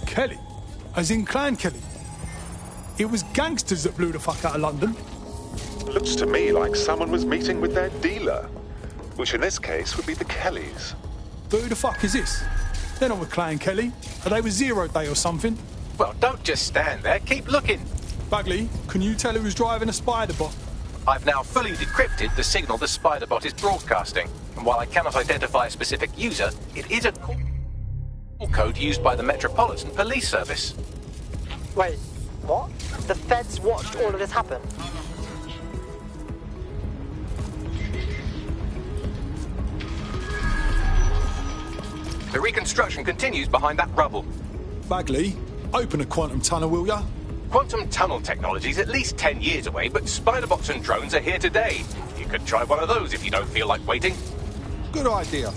Kelly? As in Clan Kelly? It was gangsters that blew the fuck out of London. Looks to me like someone was meeting with their dealer, which in this case would be the Kellys. But who the fuck is this? They're not with Clan Kelly. Are they with Zero Day or something? Well, don't just stand there. Keep looking. Bagley, can you tell who's driving a spider bot? I've now fully decrypted the signal the spider bot is broadcasting, and while I cannot identify a specific user, it is a call code used by the Metropolitan Police Service. Wait, what? The feds watched all of this happen? The reconstruction continues behind that rubble. Bagley, open a quantum tunnel, will ya? Quantum tunnel technology is at least 10 years away, but spider bots and drones are here today. You could try one of those if you don't feel like waiting. Good idea.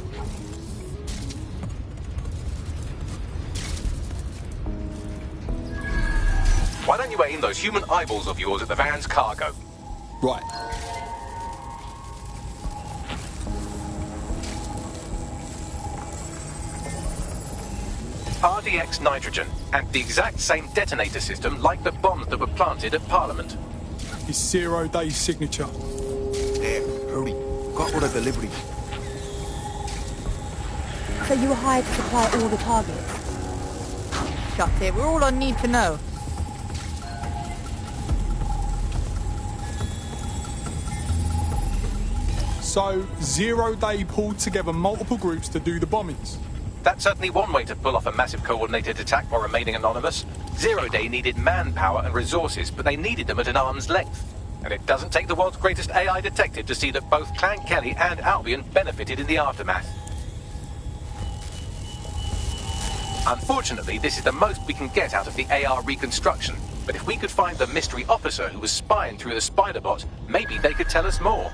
Why don't you aim those human eyeballs of yours at the van's cargo? Right. RDX nitrogen, and the exact same detonator system like the bombs that were planted at Parliament. His 0 Day signature. There, hurry. Got all the deliveries. So you were hired to supply all the targets? Shut it, we're all on need to know. So, 0 Day pulled together multiple groups to do the bombings. That's certainly one way to pull off a massive coordinated attack while remaining anonymous. 0 Day needed manpower and resources, but they needed them at an arm's length. And it doesn't take the world's greatest AI detective to see that both Clan Kelly and Albion benefited in the aftermath. Unfortunately, this is the most we can get out of the AR reconstruction, but if we could find the mystery officer who was spying through the spider bot, maybe they could tell us more.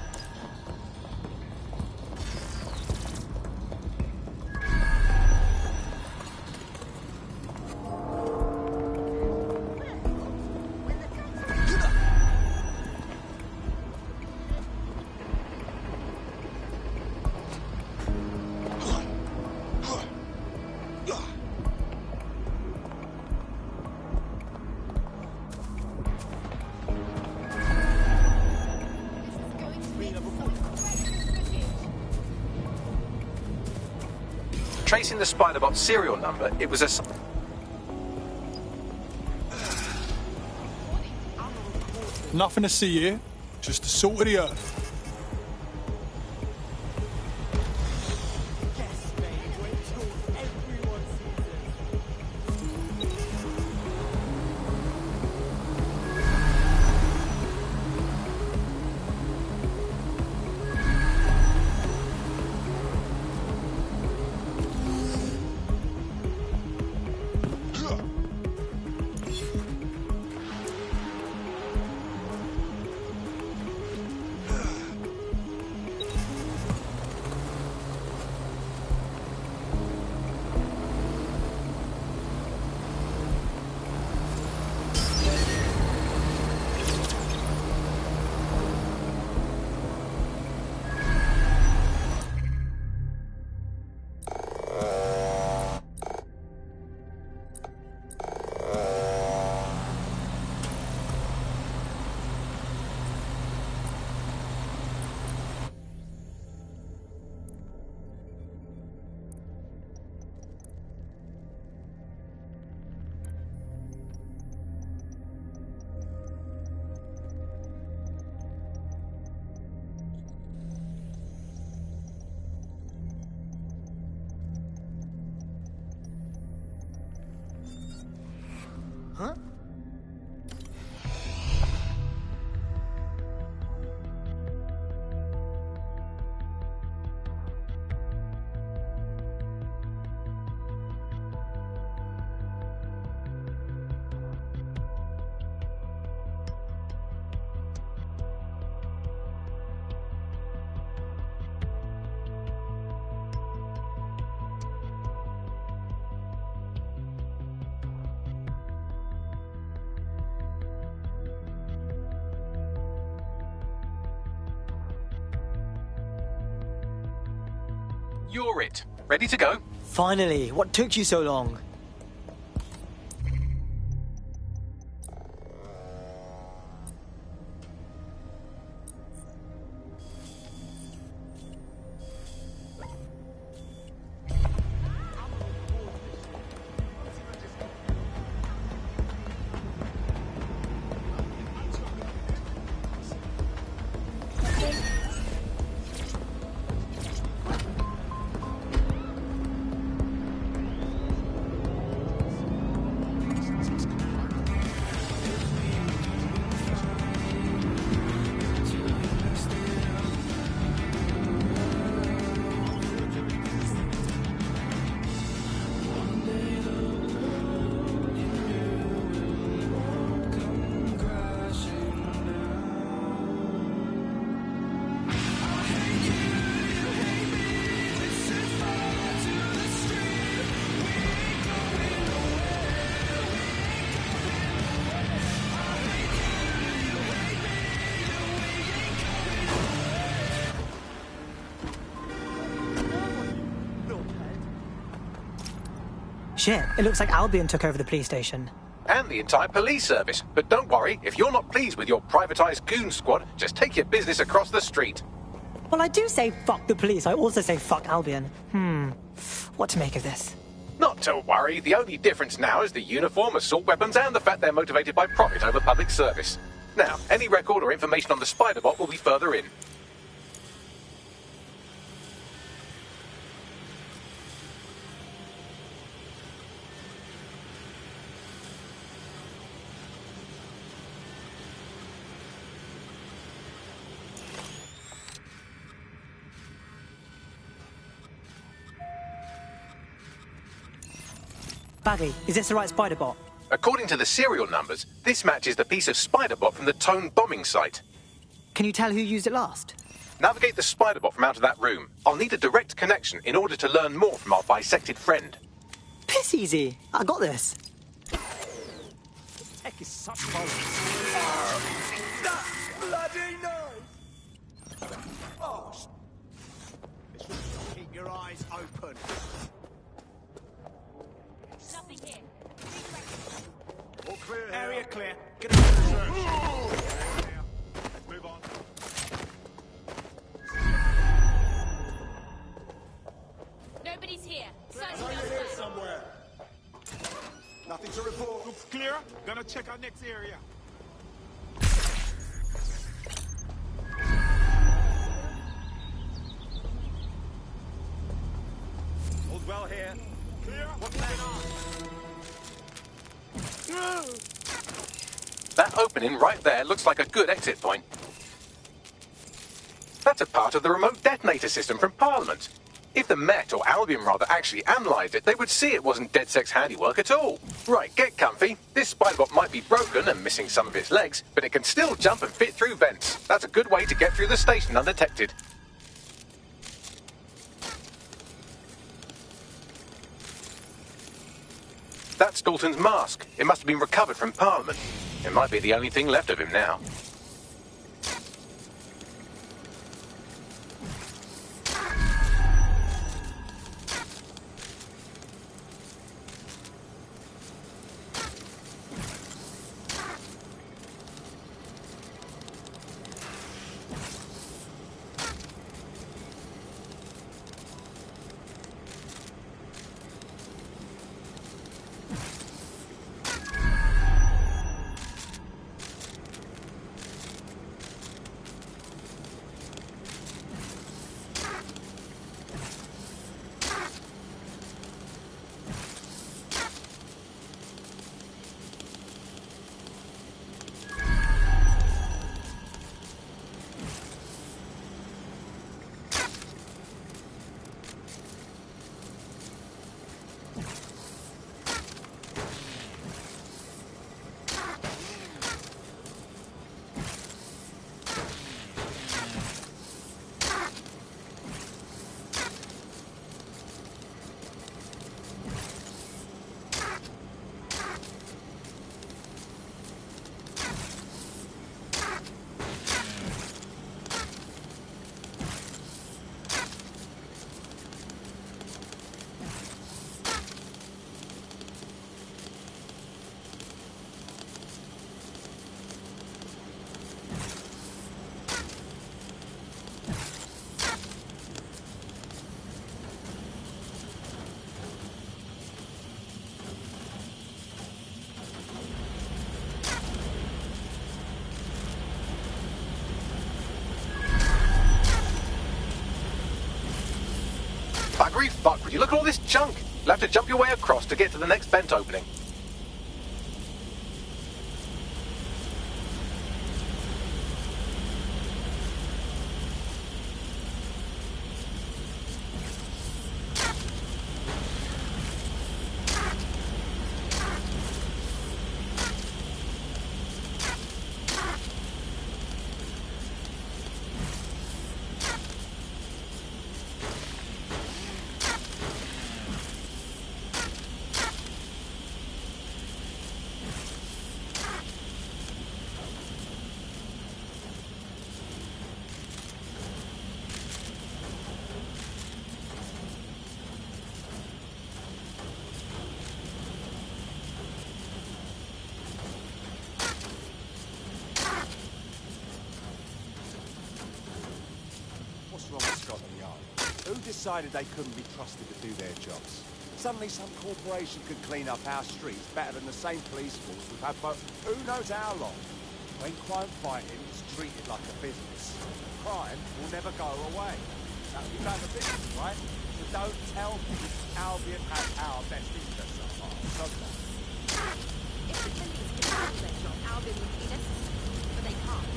Tracing the Spiderbot's serial number, it was a... Nothing to see here, just the salt of the earth. you're it. Ready to go? Finally, what took you so long? Shit, it looks like Albion took over the police station. And the entire police service. But don't worry, if you're not pleased with your privatized goon squad, just take your business across the street. Well, I do say fuck the police. I also say fuck Albion. What to make of this? Not to worry, the only difference now is the uniform, assault weapons, and the fact they're motivated by profit over public service. Now, any record or information on the Spider-Bot will be further in. Bagley, is this the right Spider-Bot? According to the serial numbers, this matches the piece of Spider-Bot from the Tone bombing site. Can you tell who used it last? Navigate the Spider-Bot from out of that room. I'll need a direct connection in order to learn more from our bisected friend. Piss easy. I got this. This tech is such bollocks. That's bloody nice! Oh, keep your eyes open. Nothing here. All clear here. Area clear. Get out of the search. Let's move on. Nobody's here. Searching Are you elsewhere. here somewhere? Nothing to report. Looks clear. Gonna check our next area. All's well here. Clear. What's going on? That opening right there looks like a good exit point. That's a part of the remote detonator system from Parliament. If the Met, or Albion rather, actually analysed it, they would see it wasn't DedSec's handiwork at all. Right, get comfy. This Spider-Bot might be broken and missing some of its legs, but it can still jump and fit through vents. That's a good way to get through the station undetected. That's Dalton's mask. It must have been recovered from Parliament. It might be the only thing left of him now. Buggery, look at all this junk. You'll have to jump your way across to get to the next vent opening. Who decided they couldn't be trusted to do their jobs? Suddenly some corporation could clean up our streets better than the same police force we've had for who knows how long. When crime fighting is treated like a business, crime will never go away. Now, you know the business, right? So don't tell me Albion has our best interests at heart. If the police can do their job, Albion would be necessary, but they can't.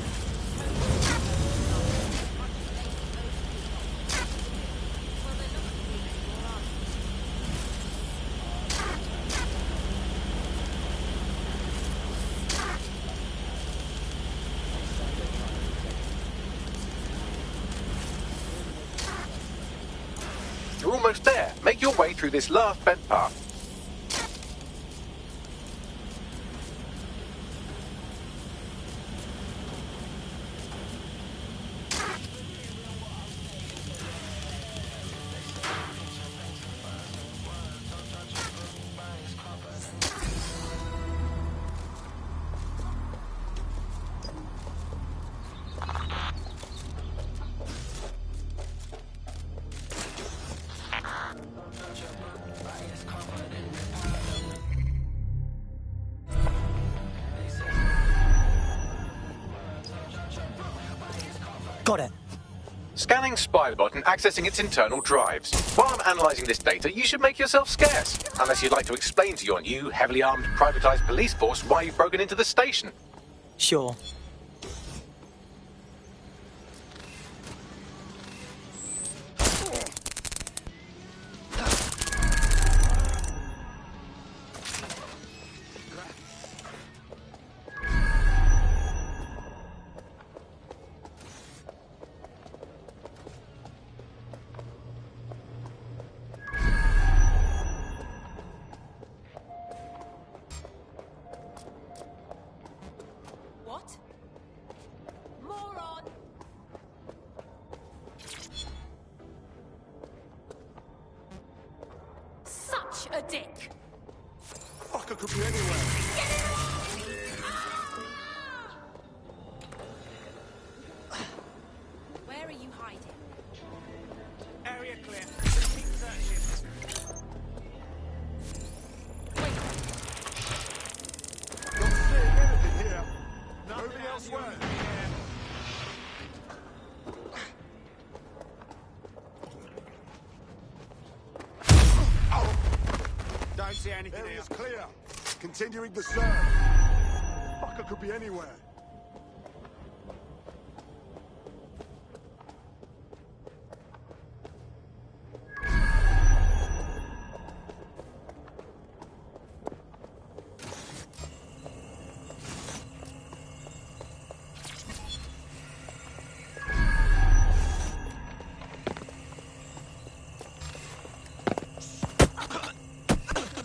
You're almost there. Make your way through this last bent path. Got it. Scanning Spybot and accessing its internal drives. While I'm analysing this data, you should make yourself scarce. Unless you'd like to explain to your new, heavily armed, privatised police force why you've broken into the station. Sure. What? Moron! Such a dick! Fucker could be anywhere. Where are you hiding? Area clear. Keep searching. Not seeing anything here. Moving elsewhere. Don't see anything Area's here. clear. Continuing the search. Fucker could be anywhere.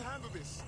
Handle this.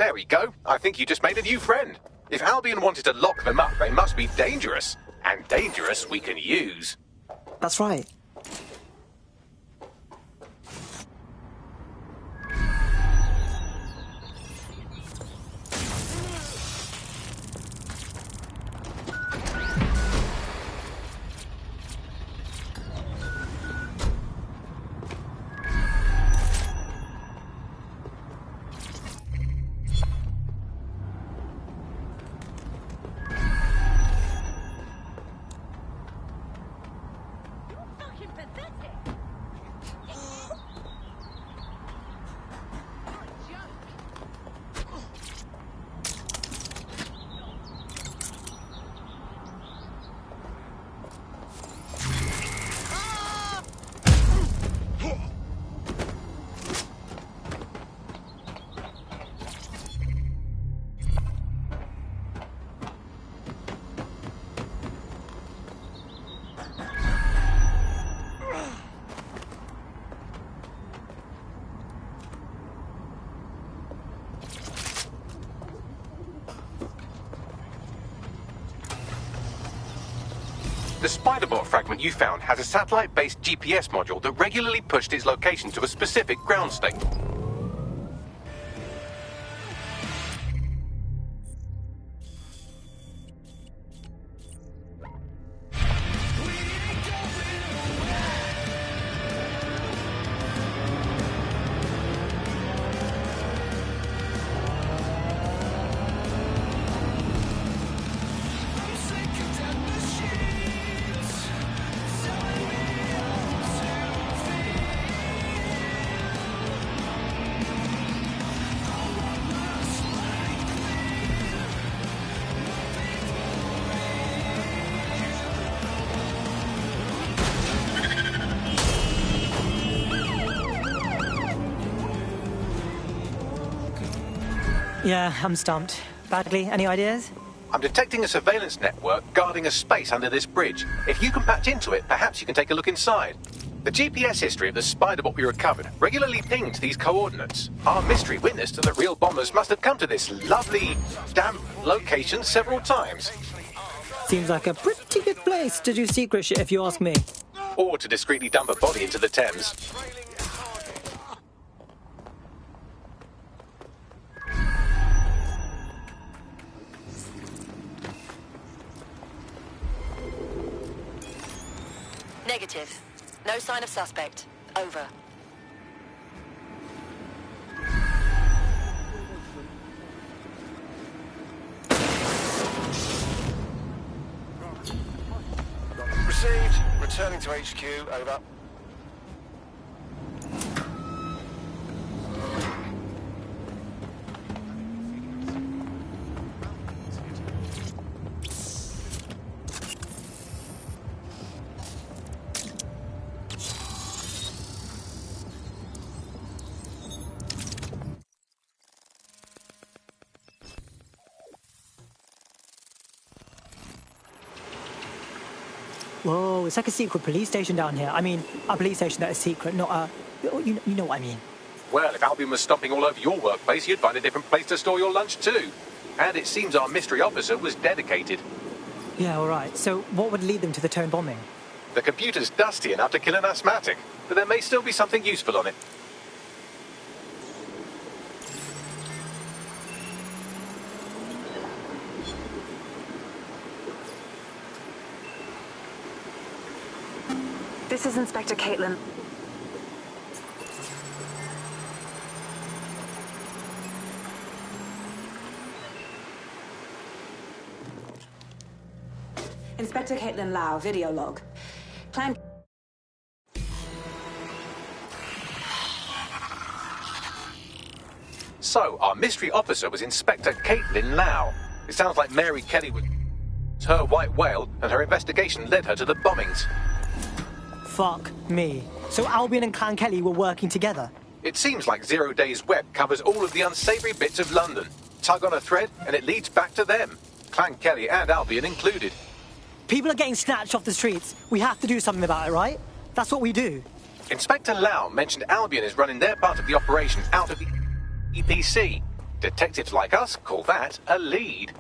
There we go. I think you just made a new friend. If Albion wanted to lock them up, they must be dangerous. And dangerous we can use. That's right. The Spiderbot fragment you found has a satellite-based GPS module that regularly pushed its location to a specific ground state. Yeah, I'm stumped. Bagley, any ideas? I'm detecting a surveillance network guarding a space under this bridge. If you can patch into it, perhaps you can take a look inside. The GPS history of the Spiderbot we recovered regularly pinged these coordinates. Our mystery witness to the real bombers must have come to this lovely, damp location several times. Seems like a pretty good place to do secret shit, if you ask me. Or to discreetly dump a body into the Thames. Negative. No sign of suspect. Over. Received. Returning to HQ. Over. Whoa, it's like a secret police station down here. I mean, a police station that is secret, not a... You know what I mean. Well, if Albion was stomping all over your workplace, you'd find a different place to store your lunch too. And it seems our mystery officer was dedicated. Yeah, all right. So what would lead them to the Tone bombing? The computer's dusty enough to kill an asthmatic, but there may still be something useful on it. This is Inspector Caitlin. Inspector Caitlin Lau, video log. Clan... So, our mystery officer was Inspector Caitlin Lau. It sounds like Mary Kelly was her white whale, and her investigation led her to the bombings. Fuck me. So Albion and Clan Kelly were working together? It seems like 0 Days Web covers all of the unsavory bits of London. Tug on a thread, and it leads back to them. Clan Kelly and Albion included. People are getting snatched off the streets. We have to do something about it, right? That's what we do. Inspector Lau mentioned Albion is running their part of the operation out of the EPC. Detectives like us call that a lead.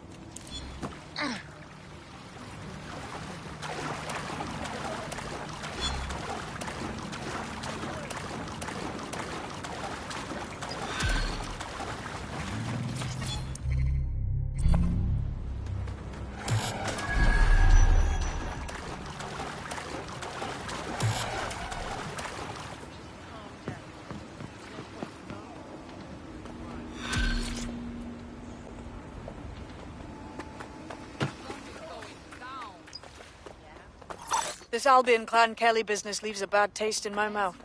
This Albion Clan Kelly business leaves a bad taste in my mouth.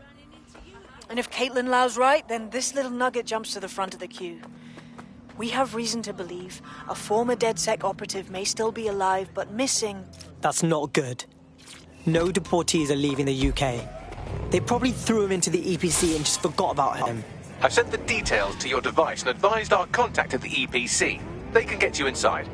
And if Caitlin Lau's right, then this little nugget jumps to the front of the queue. We have reason to believe a former DedSec operative may still be alive, but missing. That's not good. No deportees are leaving the UK. They probably threw him into the EPC and just forgot about him. I've sent the details to your device and advised our contact at the EPC. They can get you inside.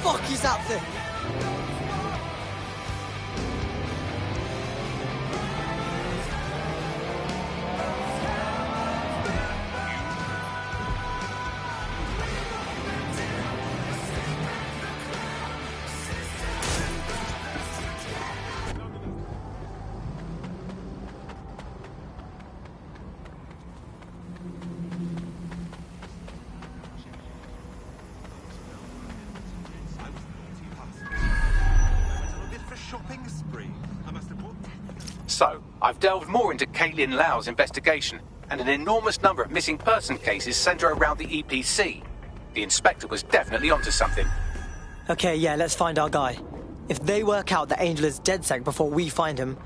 Fuck is that thing? So, I've delved more into Caitlin Lau's investigation, and an enormous number of missing person cases centre around the EPC. The inspector was definitely onto something. Okay, yeah, let's find our guy. If they work out that Angel is DedSec before we find him,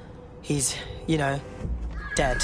he's, you know, dead.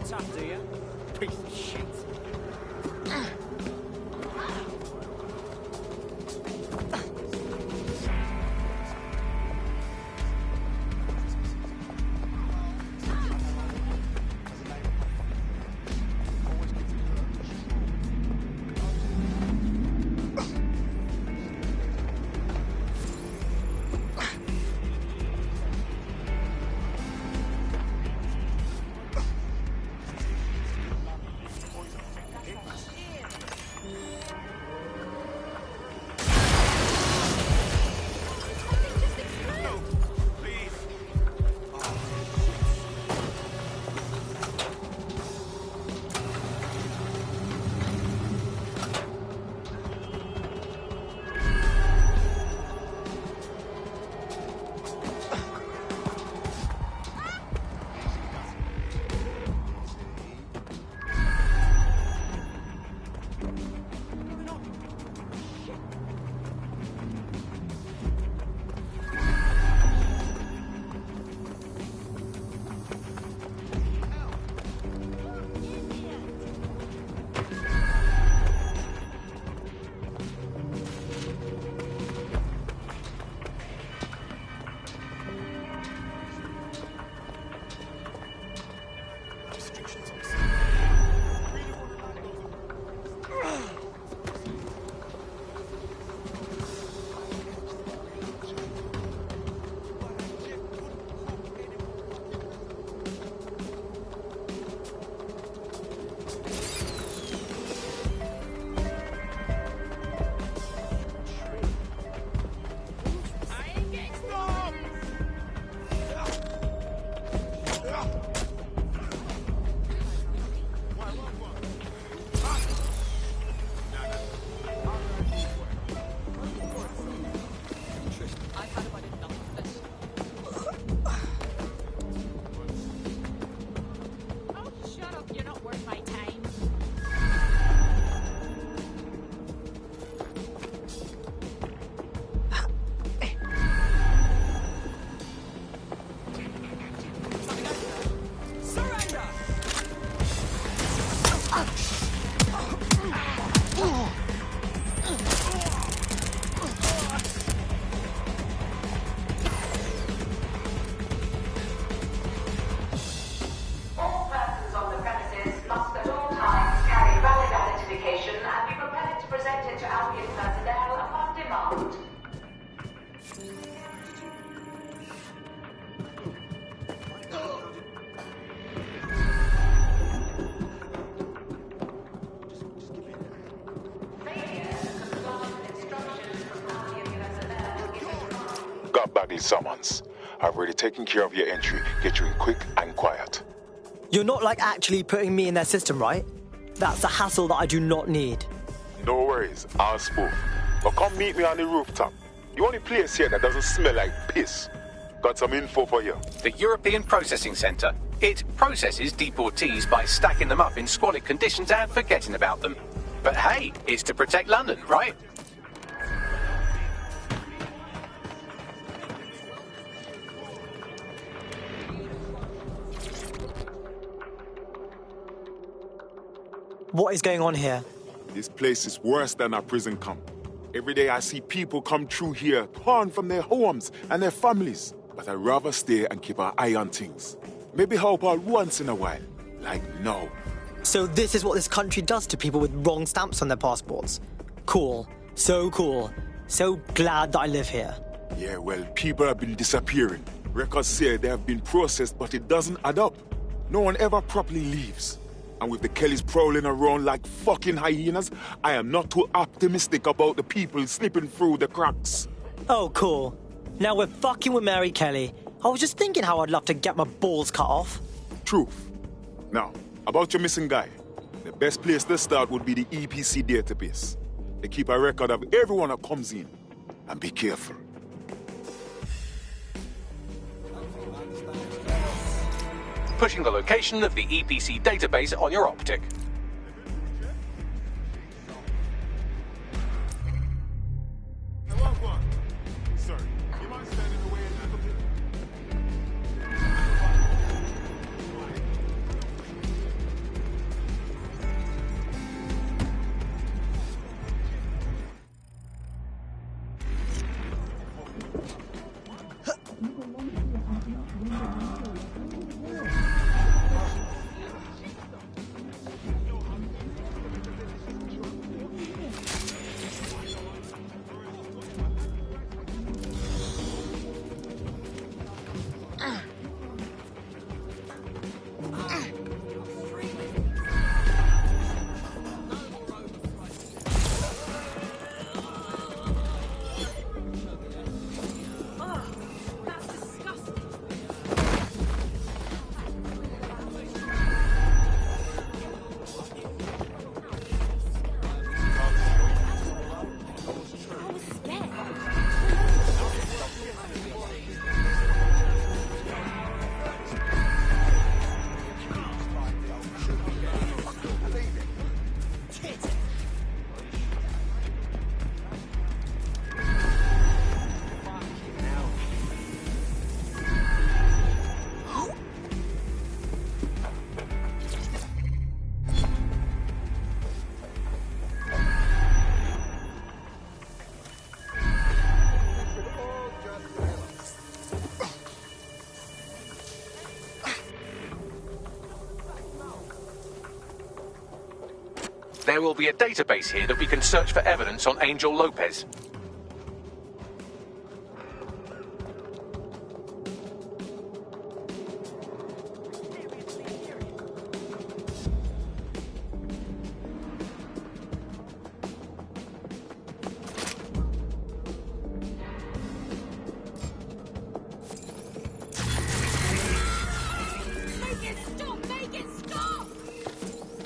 tough, do you? Piece of shit. Bagley summons. I've already taken care of your entry. Get you in quick and quiet. You're not like actually putting me in their system, right? That's a hassle that I do not need. No worries, I'll spoof. But come meet me on the rooftop. The only place here that doesn't smell like piss. Got some info for you. The European Processing Centre. It processes deportees by stacking them up in squalid conditions and forgetting about them. But hey, it's to protect London, right? What is going on here? This place is worse than a prison camp. Every day I see people come through here, torn from their homes and their families. But I'd rather stay and keep an eye on things. Maybe help out once in a while. Like now. So this is what this country does to people with wrong stamps on their passports. Cool. So cool. So glad that I live here. Yeah, well, people have been disappearing. Records say they have been processed, but it doesn't add up. No one ever properly leaves. And with the Kellys prowling around like fucking hyenas, I am not too optimistic about the people slipping through the cracks. Oh, cool. Now we're fucking with Mary Kelly. I was just thinking how I'd love to get my balls cut off. Truth. Now, about your missing guy. The best place to start would be the EPC database. They keep a record of everyone that comes in. And be careful. Pushing the location of the EPC database on your optic. There will be a database here that we can search for evidence on Angel Lopez.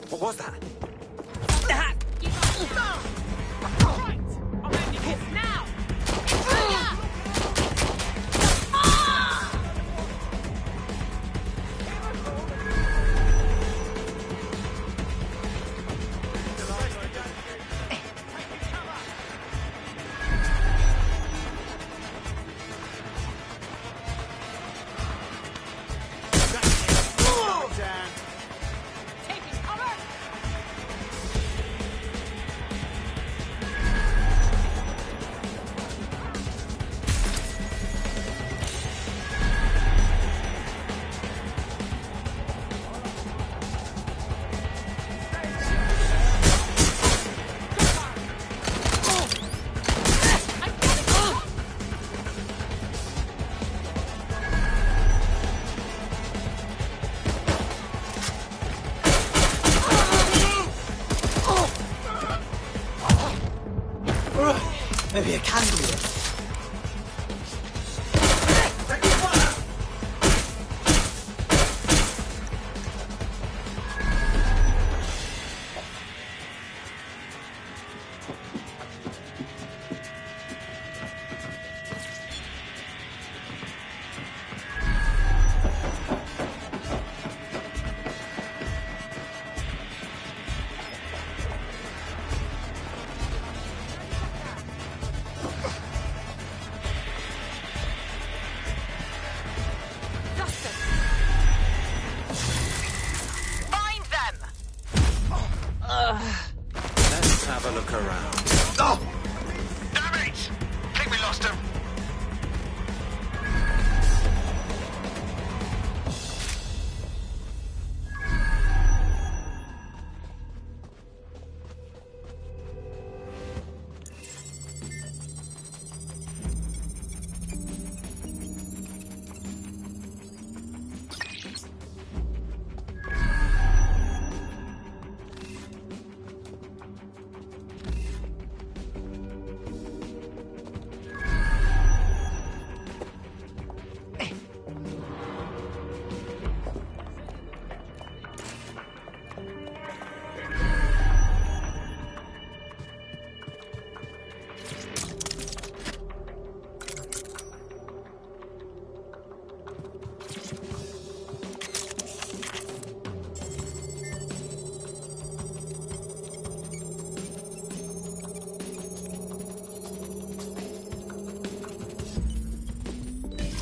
What was that? Maybe I can do it. Let's have a look around. Oh! Damn it! Think we lost him.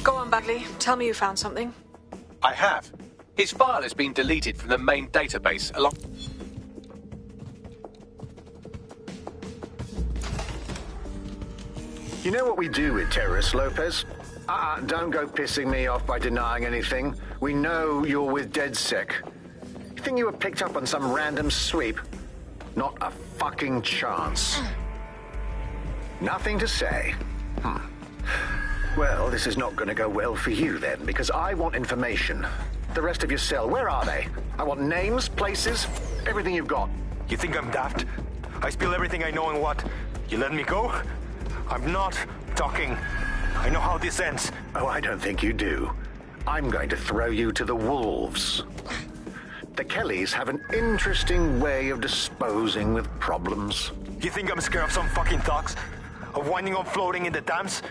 Go on, Bagley. Tell me you found something. I have. His file has been deleted from the main database along... You know what we do with terrorists, Lopez? Don't go pissing me off by denying anything. We know you're with DedSec. You think you were picked up on some random sweep? Not a fucking chance. Nothing to say. Well, this is not going to go well for you then, because I want information. The rest of your cell, where are they? I want names, places, everything you've got. You think I'm daft? I spill everything I know and what? You let me go? I'm not talking. I know how this ends. Oh, I don't think you do. I'm going to throw you to the wolves. The Kellys have an interesting way of disposing with problems. You think I'm scared of some fucking thugs? Of winding up floating in the dams?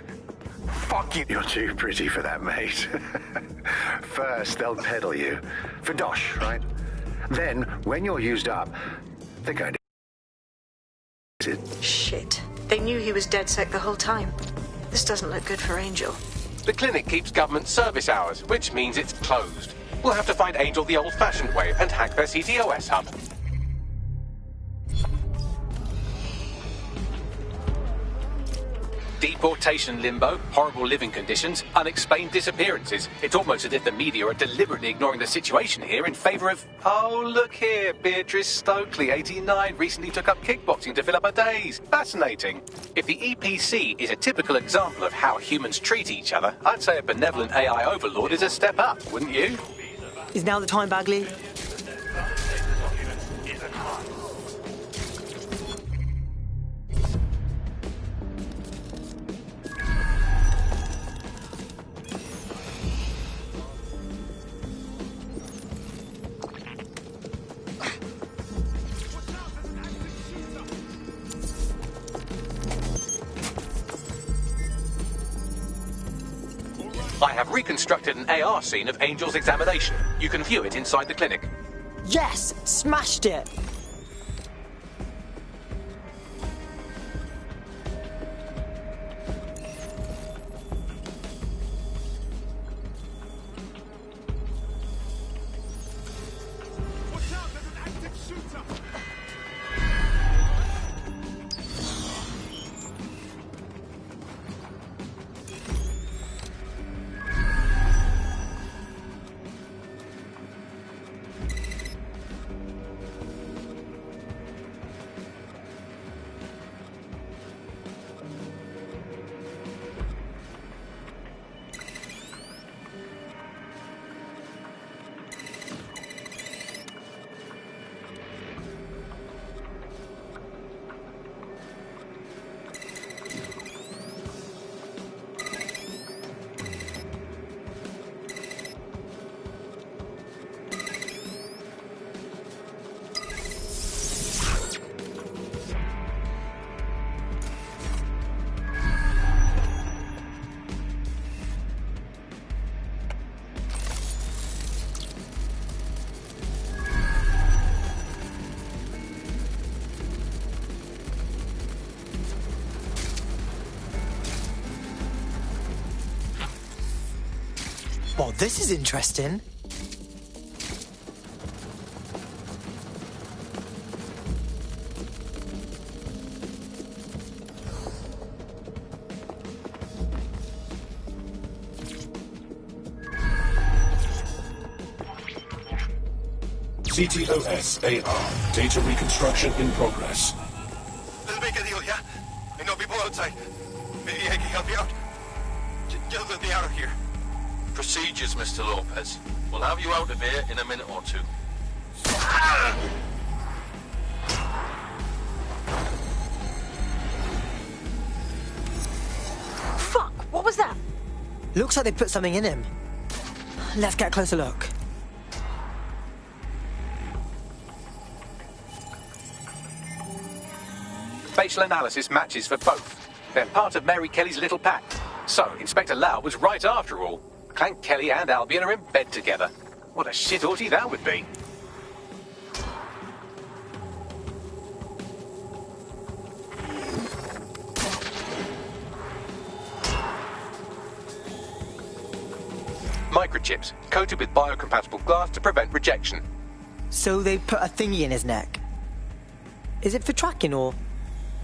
Fuck you. You're too pretty for that, mate. First, they'll peddle you. For dosh, right? Then, when you're used up, they're going to... Shit. They knew he was DedSec the whole time. This doesn't look good for Angel. The clinic keeps government service hours, which means it's closed. We'll have to find Angel the old-fashioned way and hack their CTOS hub. Deportation limbo, horrible living conditions, unexplained disappearances. It's almost as if the media are deliberately ignoring the situation here in favour of... Oh, look here, Beatrice Stokely, 89, recently took up kickboxing to fill up her days. Fascinating. If the EPC is a typical example of how humans treat each other, I'd say a benevolent AI overlord is a step up, wouldn't you? Is now the time, Bagley? I have reconstructed an AR scene of Angel's examination. You can view it inside the clinic. Yes! Smashed it! Well, this is interesting. CTOS AR. Data reconstruction in progress. Little big deal, yeah? I know people outside. Maybe I can help you out. Just let me out of here. Procedures, Mr. Lopez. We'll have you out of here in a minute or two. Fuck! What was that? Looks like they put something in him. Let's get a closer look. Facial analysis matches for both. They're part of Mary Kelly's little pack. So, Inspector Lau was right after all. Clank Kelly and Albion are in bed together. What a shit orgy that would be. Microchips, coated with biocompatible glass to prevent rejection. So they put a thingy in his neck. Is it for tracking or...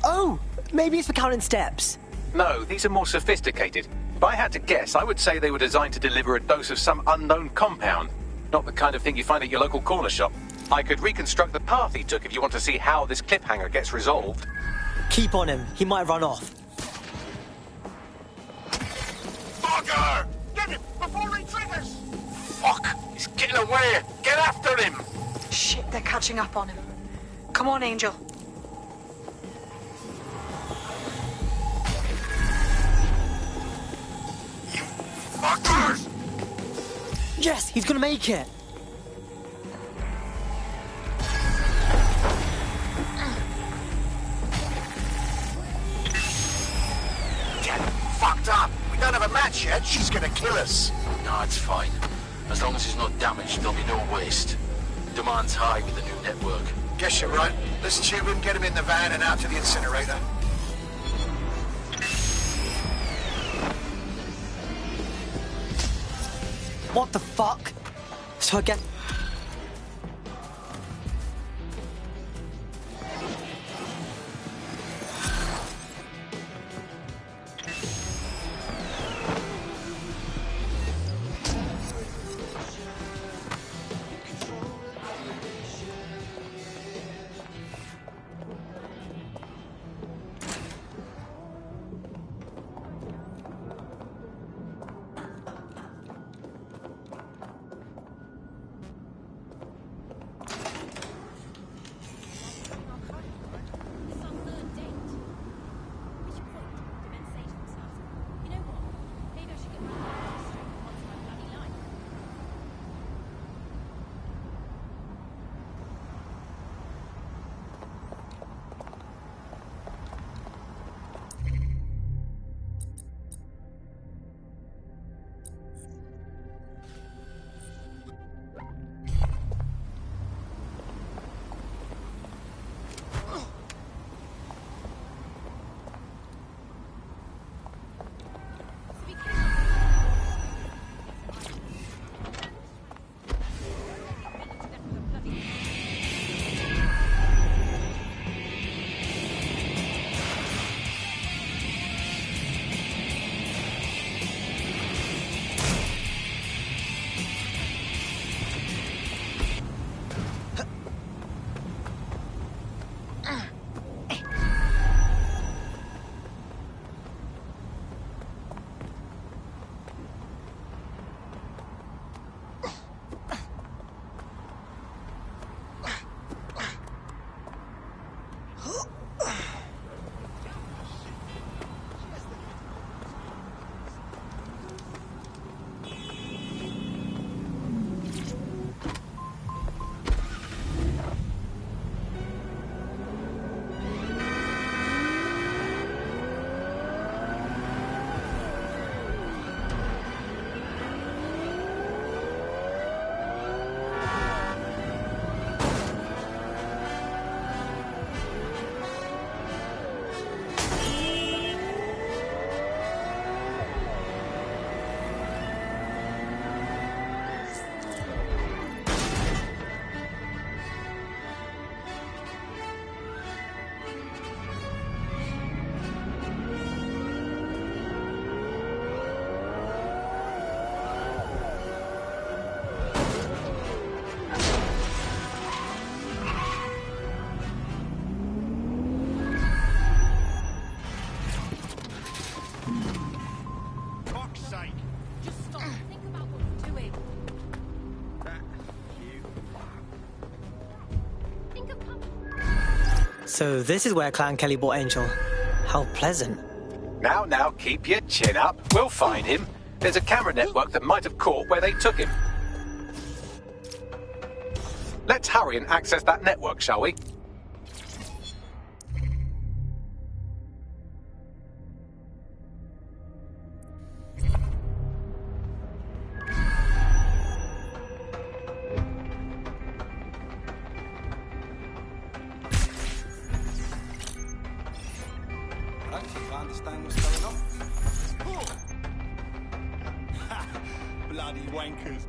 Oh! Maybe it's for counting steps. No, these are more sophisticated. If I had to guess, I would say they were designed to deliver a dose of some unknown compound. Not the kind of thing you find at your local corner shop. I could reconstruct the path he took if you want to see how this cliffhanger gets resolved. Keep on him. He might run off. Bugger! Get him before he triggers! Fuck! He's getting away! Get after him! Shit, they're catching up on him. Come on, Angel. Fuckers! Yes, he's gonna make it. Get fucked up! We don't have a match yet. She's gonna kill us. No, it's fine. As long as he's not damaged, there'll be no waste. Demand's high with the new network. Guess you're right. Let's tube him, get him in the van and out to the incinerator. What the fuck? So again... So this is where Clan Kelly bought Angel. How pleasant. Now, keep your chin up. We'll find him. There's a camera network that might have caught where they took him. Let's hurry and access that network, shall we? I don't think I understand what's going on. Bloody wankers.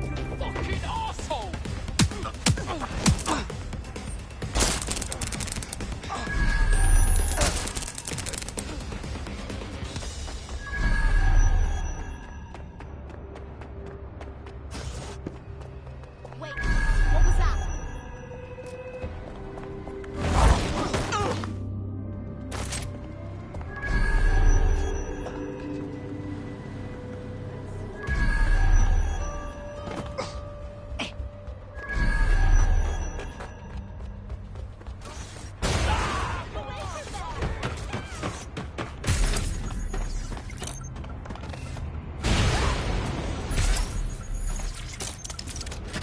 You fucking asshole! Wait, what was that?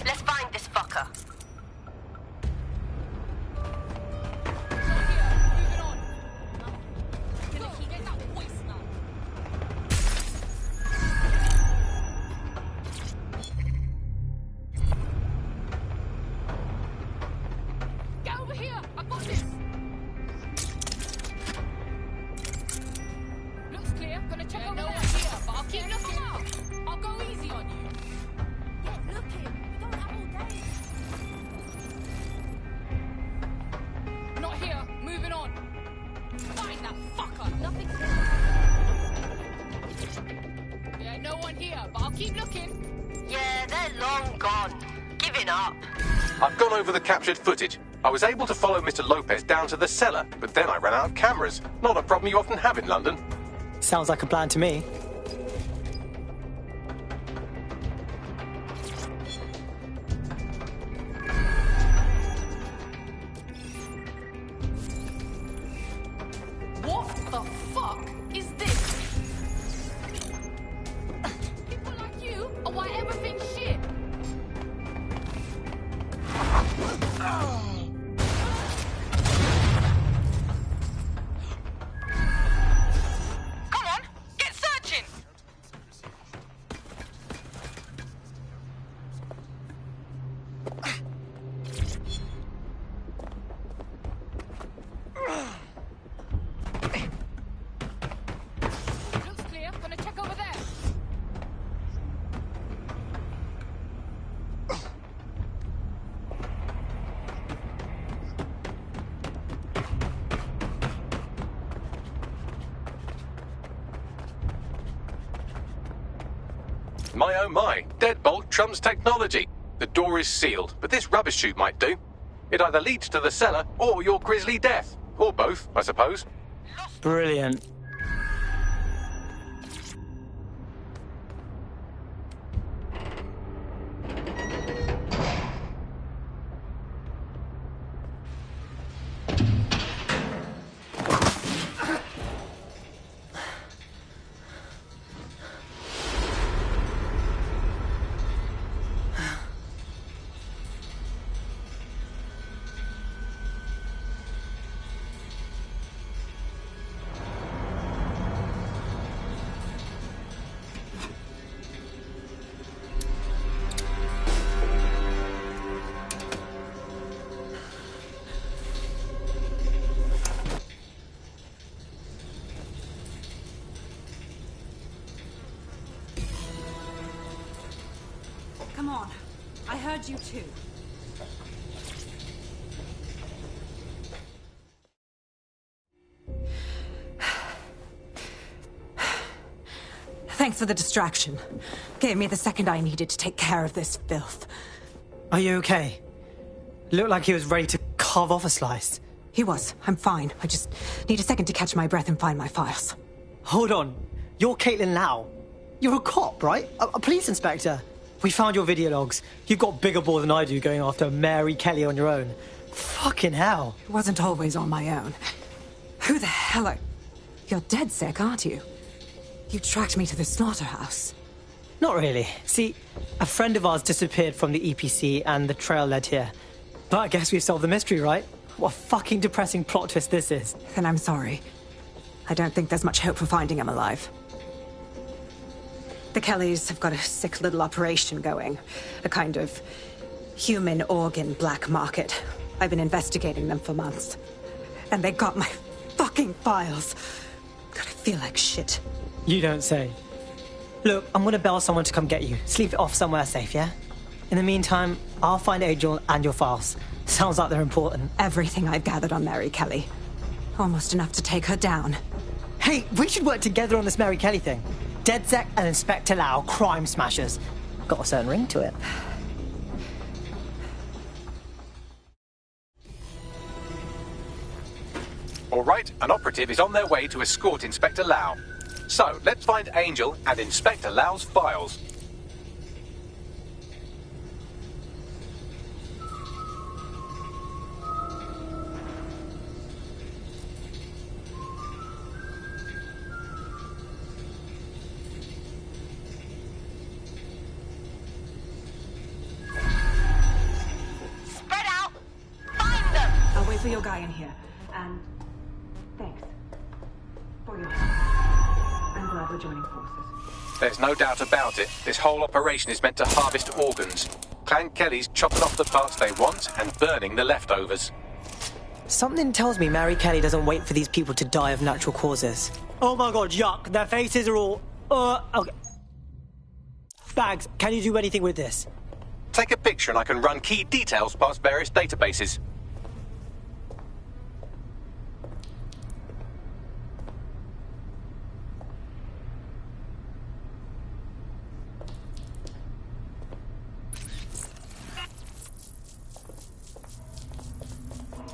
Let's find this fucker. Get over here! I got this! Looks clear. Gonna check over there. Here, but I'll keep looking. I'll go easy on you. Get looking. We don't have all day. Not here. Moving on. Find that fucker. Nothing here. Yeah, no one here, but I'll keep looking. Yeah, they're long gone. Giving up. I've gone over the captured footage. I was able to follow Mr. Lopez down to the cellar, but then I ran out of cameras. Not a problem you often have in London. Sounds like a plan to me. What the fuck is this? People like you are why everything's shit. Come on, get searching. Looks clear. Gonna check over there. My oh my, deadbolt trumps technology. The door is sealed, but this rubbish chute might do. It either leads to the cellar or your grisly death. Or both, I suppose. Brilliant. Come on. I heard you too. Thanks for the distraction. Gave me the second I needed to take care of this filth. Are you okay? Looked like he was ready to carve off a slice. He was. I'm fine. I just need a second to catch my breath and find my files. Hold on. You're Caitlin Lau. You're a cop, right? A police inspector. We found your video logs. You've got bigger ball than I do going after Mary Kelly on your own. Fucking hell. It wasn't always on my own. Who the hell are... You're dead sick, aren't you? You tracked me to the slaughterhouse. Not really. See, a friend of ours disappeared from the EPC and the trail led here. But I guess we've solved the mystery, right? What a fucking depressing plot twist this is. Then I'm sorry. I don't think there's much hope for finding him alive. The Kellys have got a sick little operation going. A kind of human organ black market. I've been investigating them for months. And they got my fucking files. God, I feel like shit. You don't say. Look, I'm gonna bell someone to come get you. Sleep it off somewhere safe, yeah? In the meantime, I'll find Angel and your files. Sounds like they're important. Everything I've gathered on Mary Kelly. Almost enough to take her down. Hey, we should work together on this Mary Kelly thing. DedSec and Inspector Lau, crime smashers. Got a certain ring to it. All right, an operative is on their way to escort Inspector Lau. So, let's find Angel and Inspector Lau's files. Spread out! Find them! I'll wait for your guy in here. And thanks for your help. I'm glad we're joining forces. There's no doubt about it. This whole operation is meant to harvest organs. Clan Kelly's chopping off the parts they want and burning the leftovers. Something tells me Mary Kelly doesn't wait for these people to die of natural causes. Oh my god, yuck. Their faces are all... okay. Bags, can you do anything with this? Take a picture and I can run key details past various databases.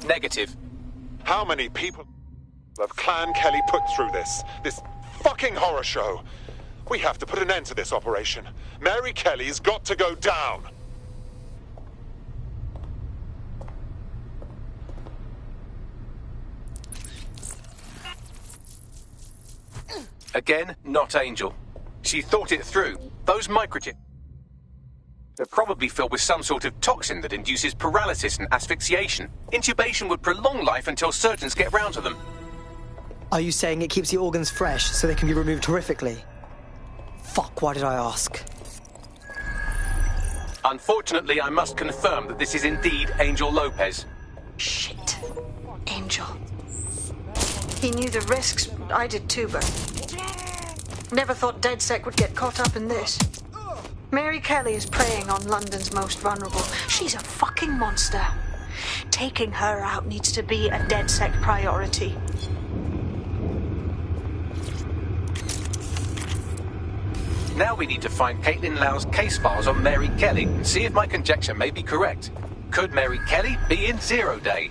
Negative. How many people have Clan Kelly put through this fucking horror show? We have to put an end to this operation. Mary Kelly's got to go down. Again, not Angel. She thought it through. Those microchips are probably filled with some sort of toxin that induces paralysis and asphyxiation. Intubation would prolong life until surgeons get round to them. Are you saying it keeps the organs fresh so they can be removed horrifically? Fuck, why did I ask? Unfortunately, I must confirm that this is indeed Angel Lopez. Shit. Angel. He knew the risks. I did too, but... Never thought DedSec would get caught up in this. Mary Kelly is preying on London's most vulnerable. She's a fucking monster. Taking her out needs to be a DedSec priority. Now we need to find Caitlin Lau's case files on Mary Kelly and see if my conjecture may be correct. Could Mary Kelly be in Zero Day?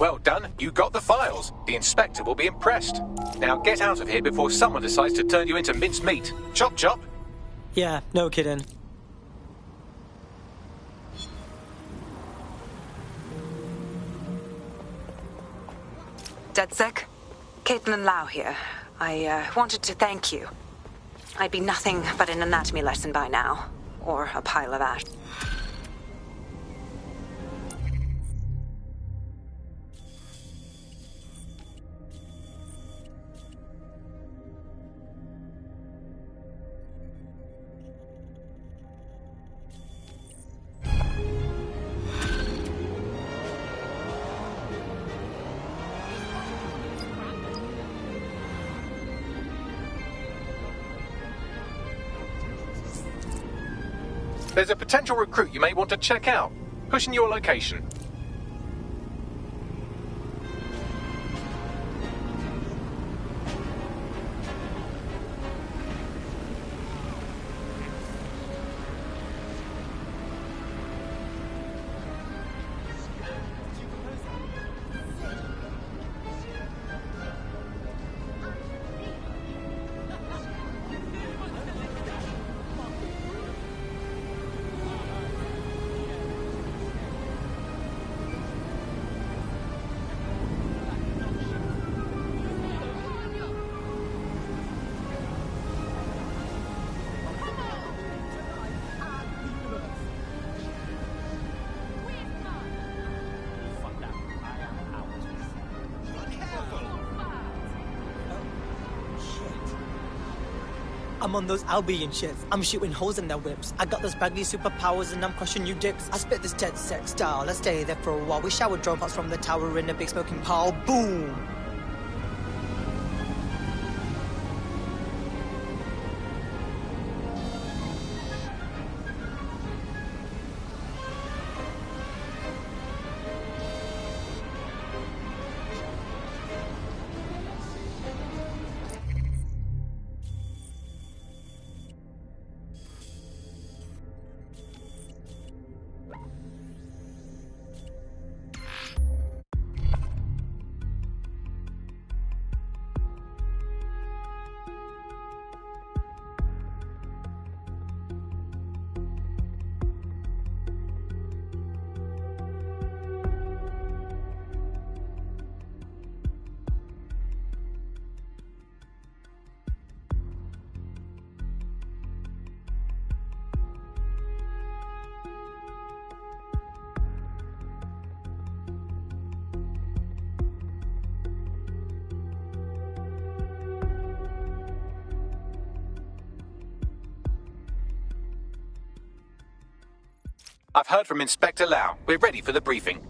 Well done, you got the files. The inspector will be impressed. Now get out of here before someone decides to turn you into mincemeat. Chop chop. Yeah, no kidding. DedSec? Caitlin Lau here. I wanted to thank you. I'd be nothing but an anatomy lesson by now. Or a pile of ash. There's a potential recruit you may want to check out. Pushing your location. I'm on those Albion shits. I'm shooting holes in their whips. I got those Bagley superpowers and I'm crushing you dicks. I spit this dead set style. Let's stay there for a while. We shower drone pots from the tower in a big smoking pile. Boom! I've heard from Inspector Lau. We're ready for the briefing.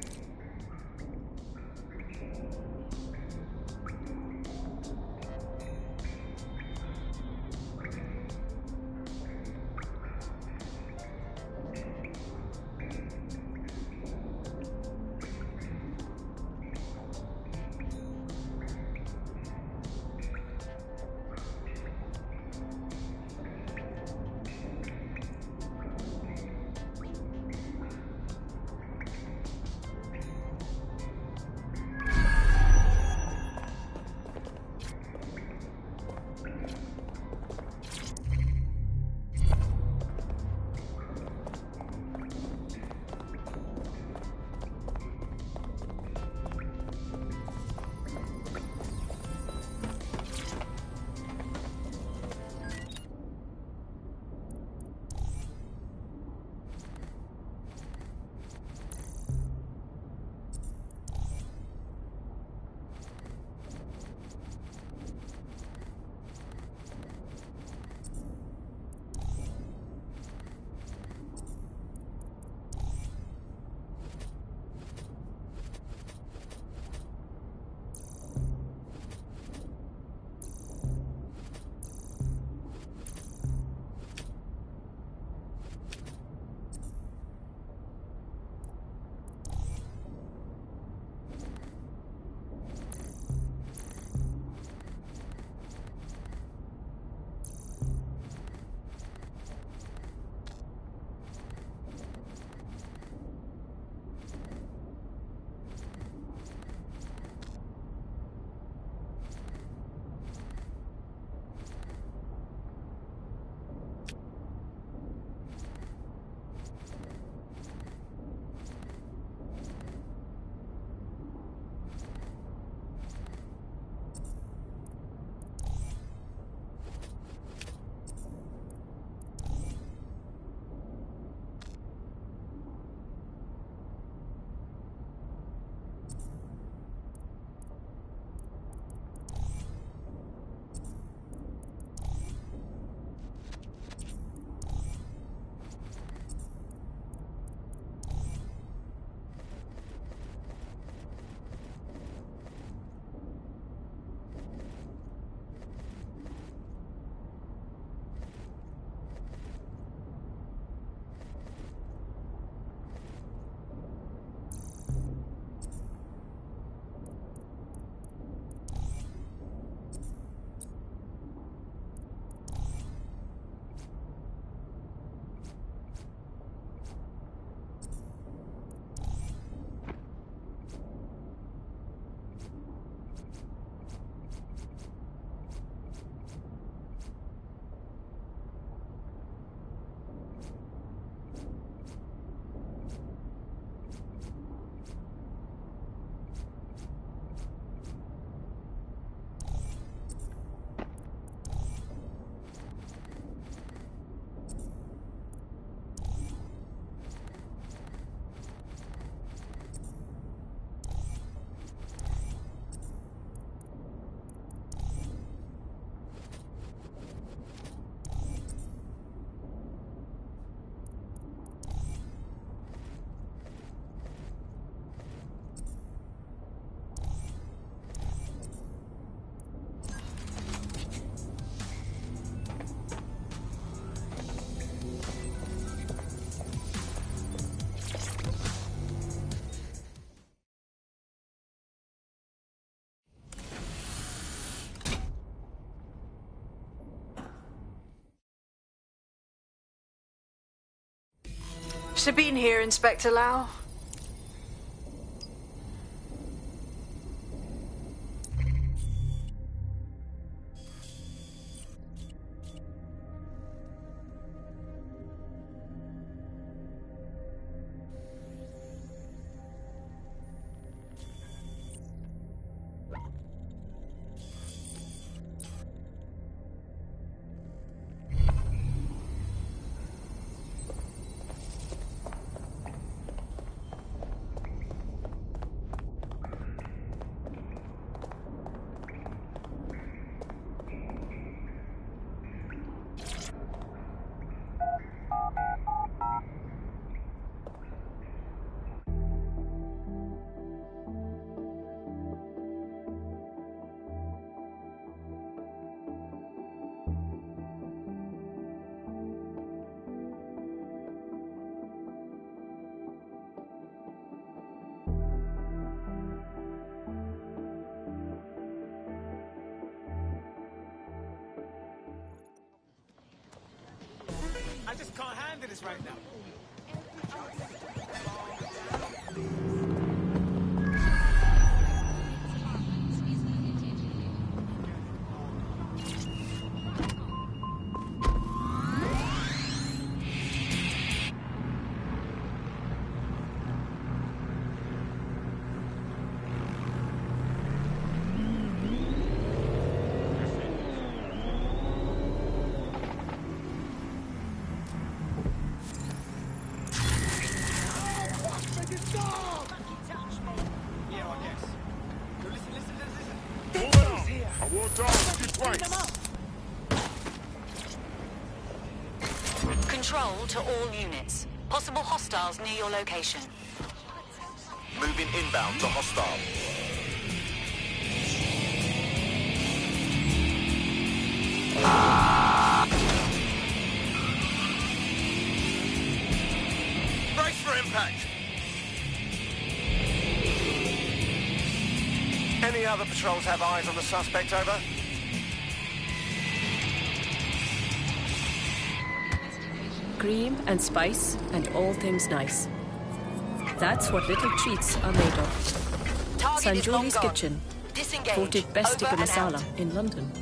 Sabine here, Inspector Lau. I just can't handle this right now. Control to all units. Possible hostiles near your location. Moving inbound to hostile. Brace for impact. Any other patrols have eyes on the suspect, over? Cream and spice and all things nice. That's what little treats are made of. Sanjoli's Kitchen, voted best tikka masala in London.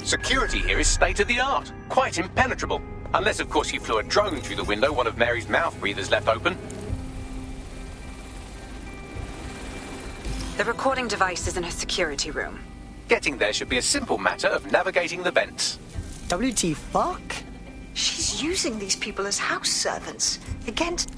Security here is state-of-the-art, quite impenetrable. Unless, of course, you flew a drone through the window one of Mary's mouth breathers left open. The recording device is in her security room. Getting there should be a simple matter of navigating the vents. WT fuck? She's using these people as house servants against...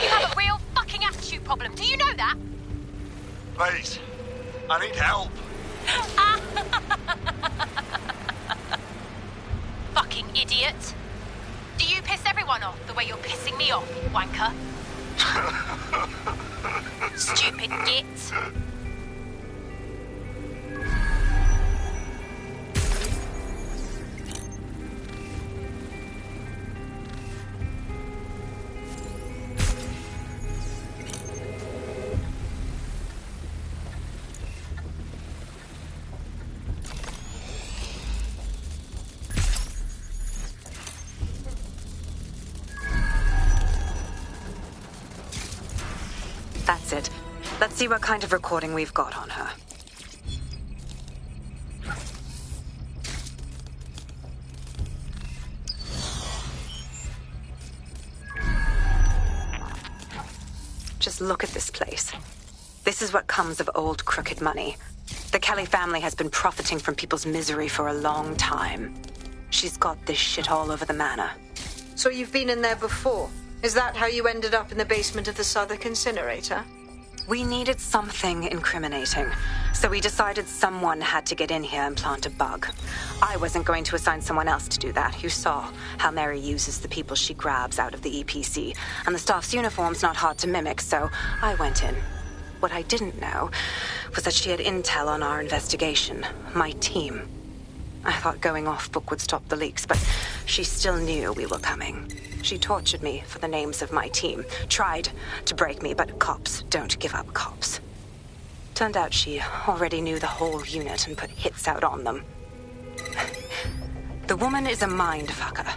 You have a real fucking attitude problem. Do you know that? Please, I need help. Fucking idiot. Do you piss everyone off the way you're pissing me off, wanker? Stupid git. That's it. Let's see what kind of recording we've got on her. Just look at this place. This is what comes of old crooked money. The Kelly family has been profiting from people's misery for a long time. She's got this shit all over the manor. So you've been in there before? Is that how you ended up in the basement of the Southwark incinerator? We needed something incriminating, so we decided someone had to get in here and plant a bug. I wasn't going to assign someone else to do that. You saw how Mary uses the people she grabs out of the EPC, and the staff's uniform's not hard to mimic, so I went in. What I didn't know was that she had intel on our investigation, my team. I thought going off book would stop the leaks, but she still knew we were coming. She tortured me for the names of my team, tried to break me, but cops don't give up cops. Turned out she already knew the whole unit and put hits out on them. The woman is a mind fucker.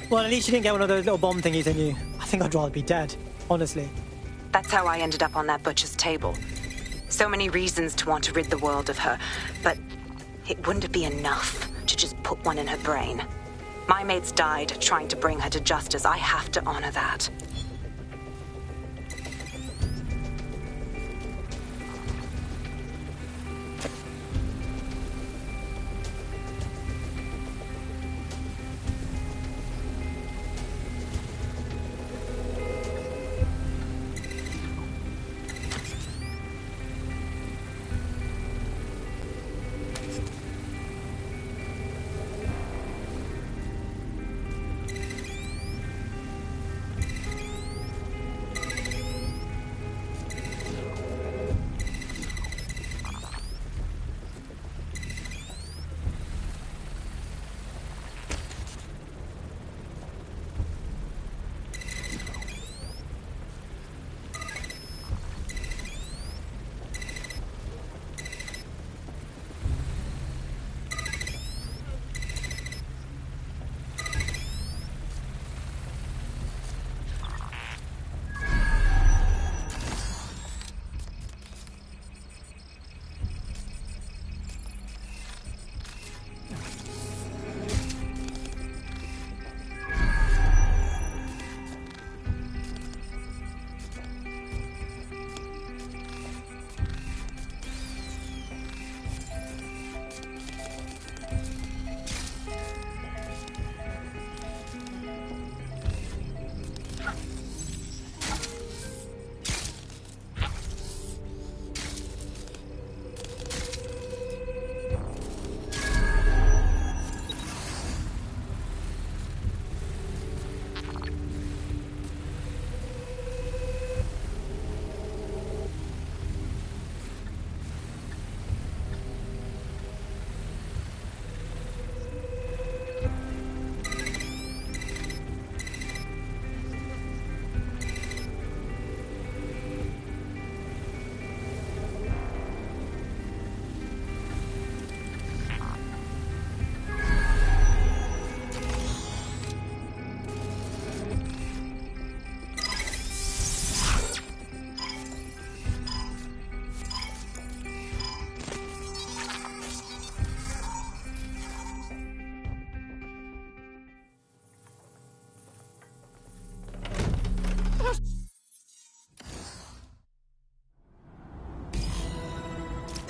Well, at least you didn't get one of those little bomb thingies in you. I think I'd rather be dead, honestly. That's how I ended up on that butcher's table. So many reasons to want to rid the world of her, but it wouldn't be enough to just put one in her brain. My mates died trying to bring her to justice. I have to honor that.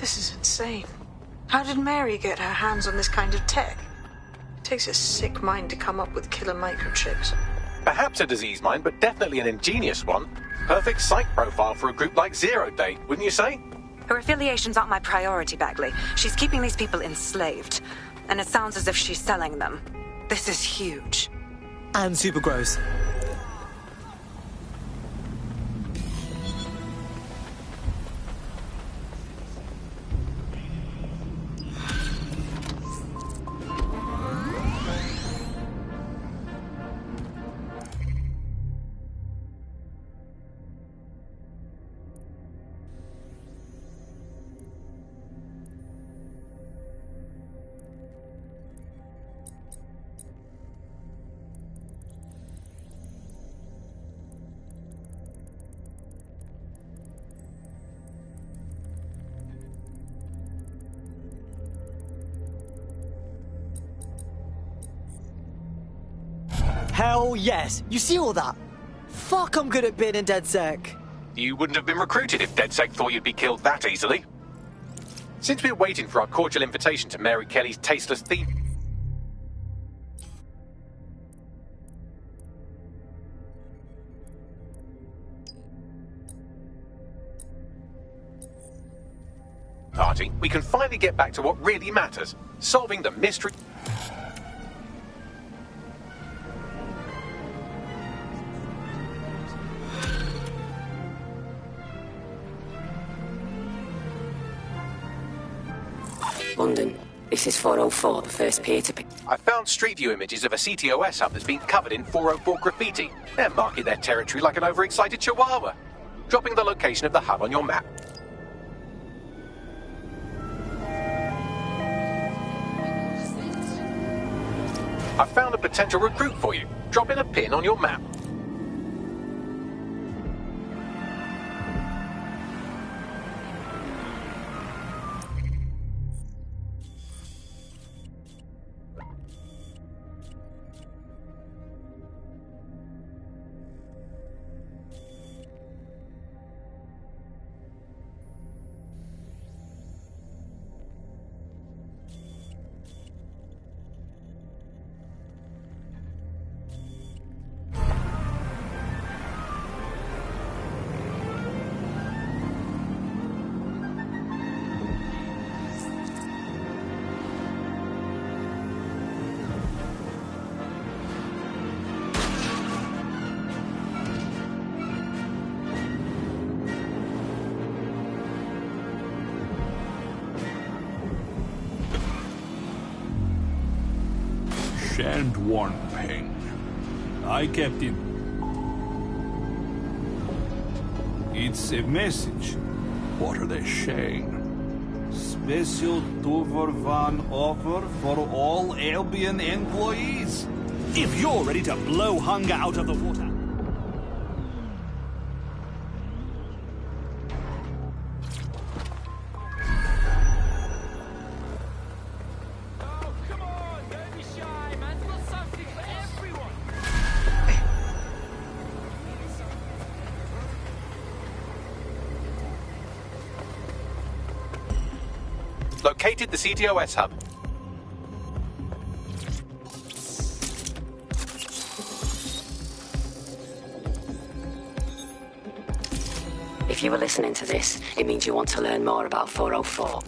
This is insane. How did Mary get her hands on this kind of tech? It takes a sick mind to come up with killer microchips. Perhaps a disease mind, but definitely an ingenious one. Perfect site profile for a group like Zero Day, wouldn't you say? Her affiliations aren't my priority, Bagley. She's keeping these people enslaved. And it sounds as if she's selling them. This is huge. And super gross. Hell yes! You see all that? Fuck, I'm good at being in DedSec. You wouldn't have been recruited if DedSec thought you'd be killed that easily. Since we're waiting for our cordial invitation to Mary Kelly's tasteless theme... party, we can finally get back to what really matters, solving the mystery... London. This is 404, the first peer-to-peer. I found Street View images of a CTOS hub that's been covered in 404 graffiti. They're marking their territory like an overexcited chihuahua. Dropping the location of the hub on your map. I found a potential recruit for you. Drop in a pin on your map. Shan't warn Peng. I kept him. It's a message. What are they saying? Special 2-for-1 offer for all Albion employees. If you're ready to blow hunger out of the water. Located the CTOS hub. If you were listening to this, it means you want to learn more about 404.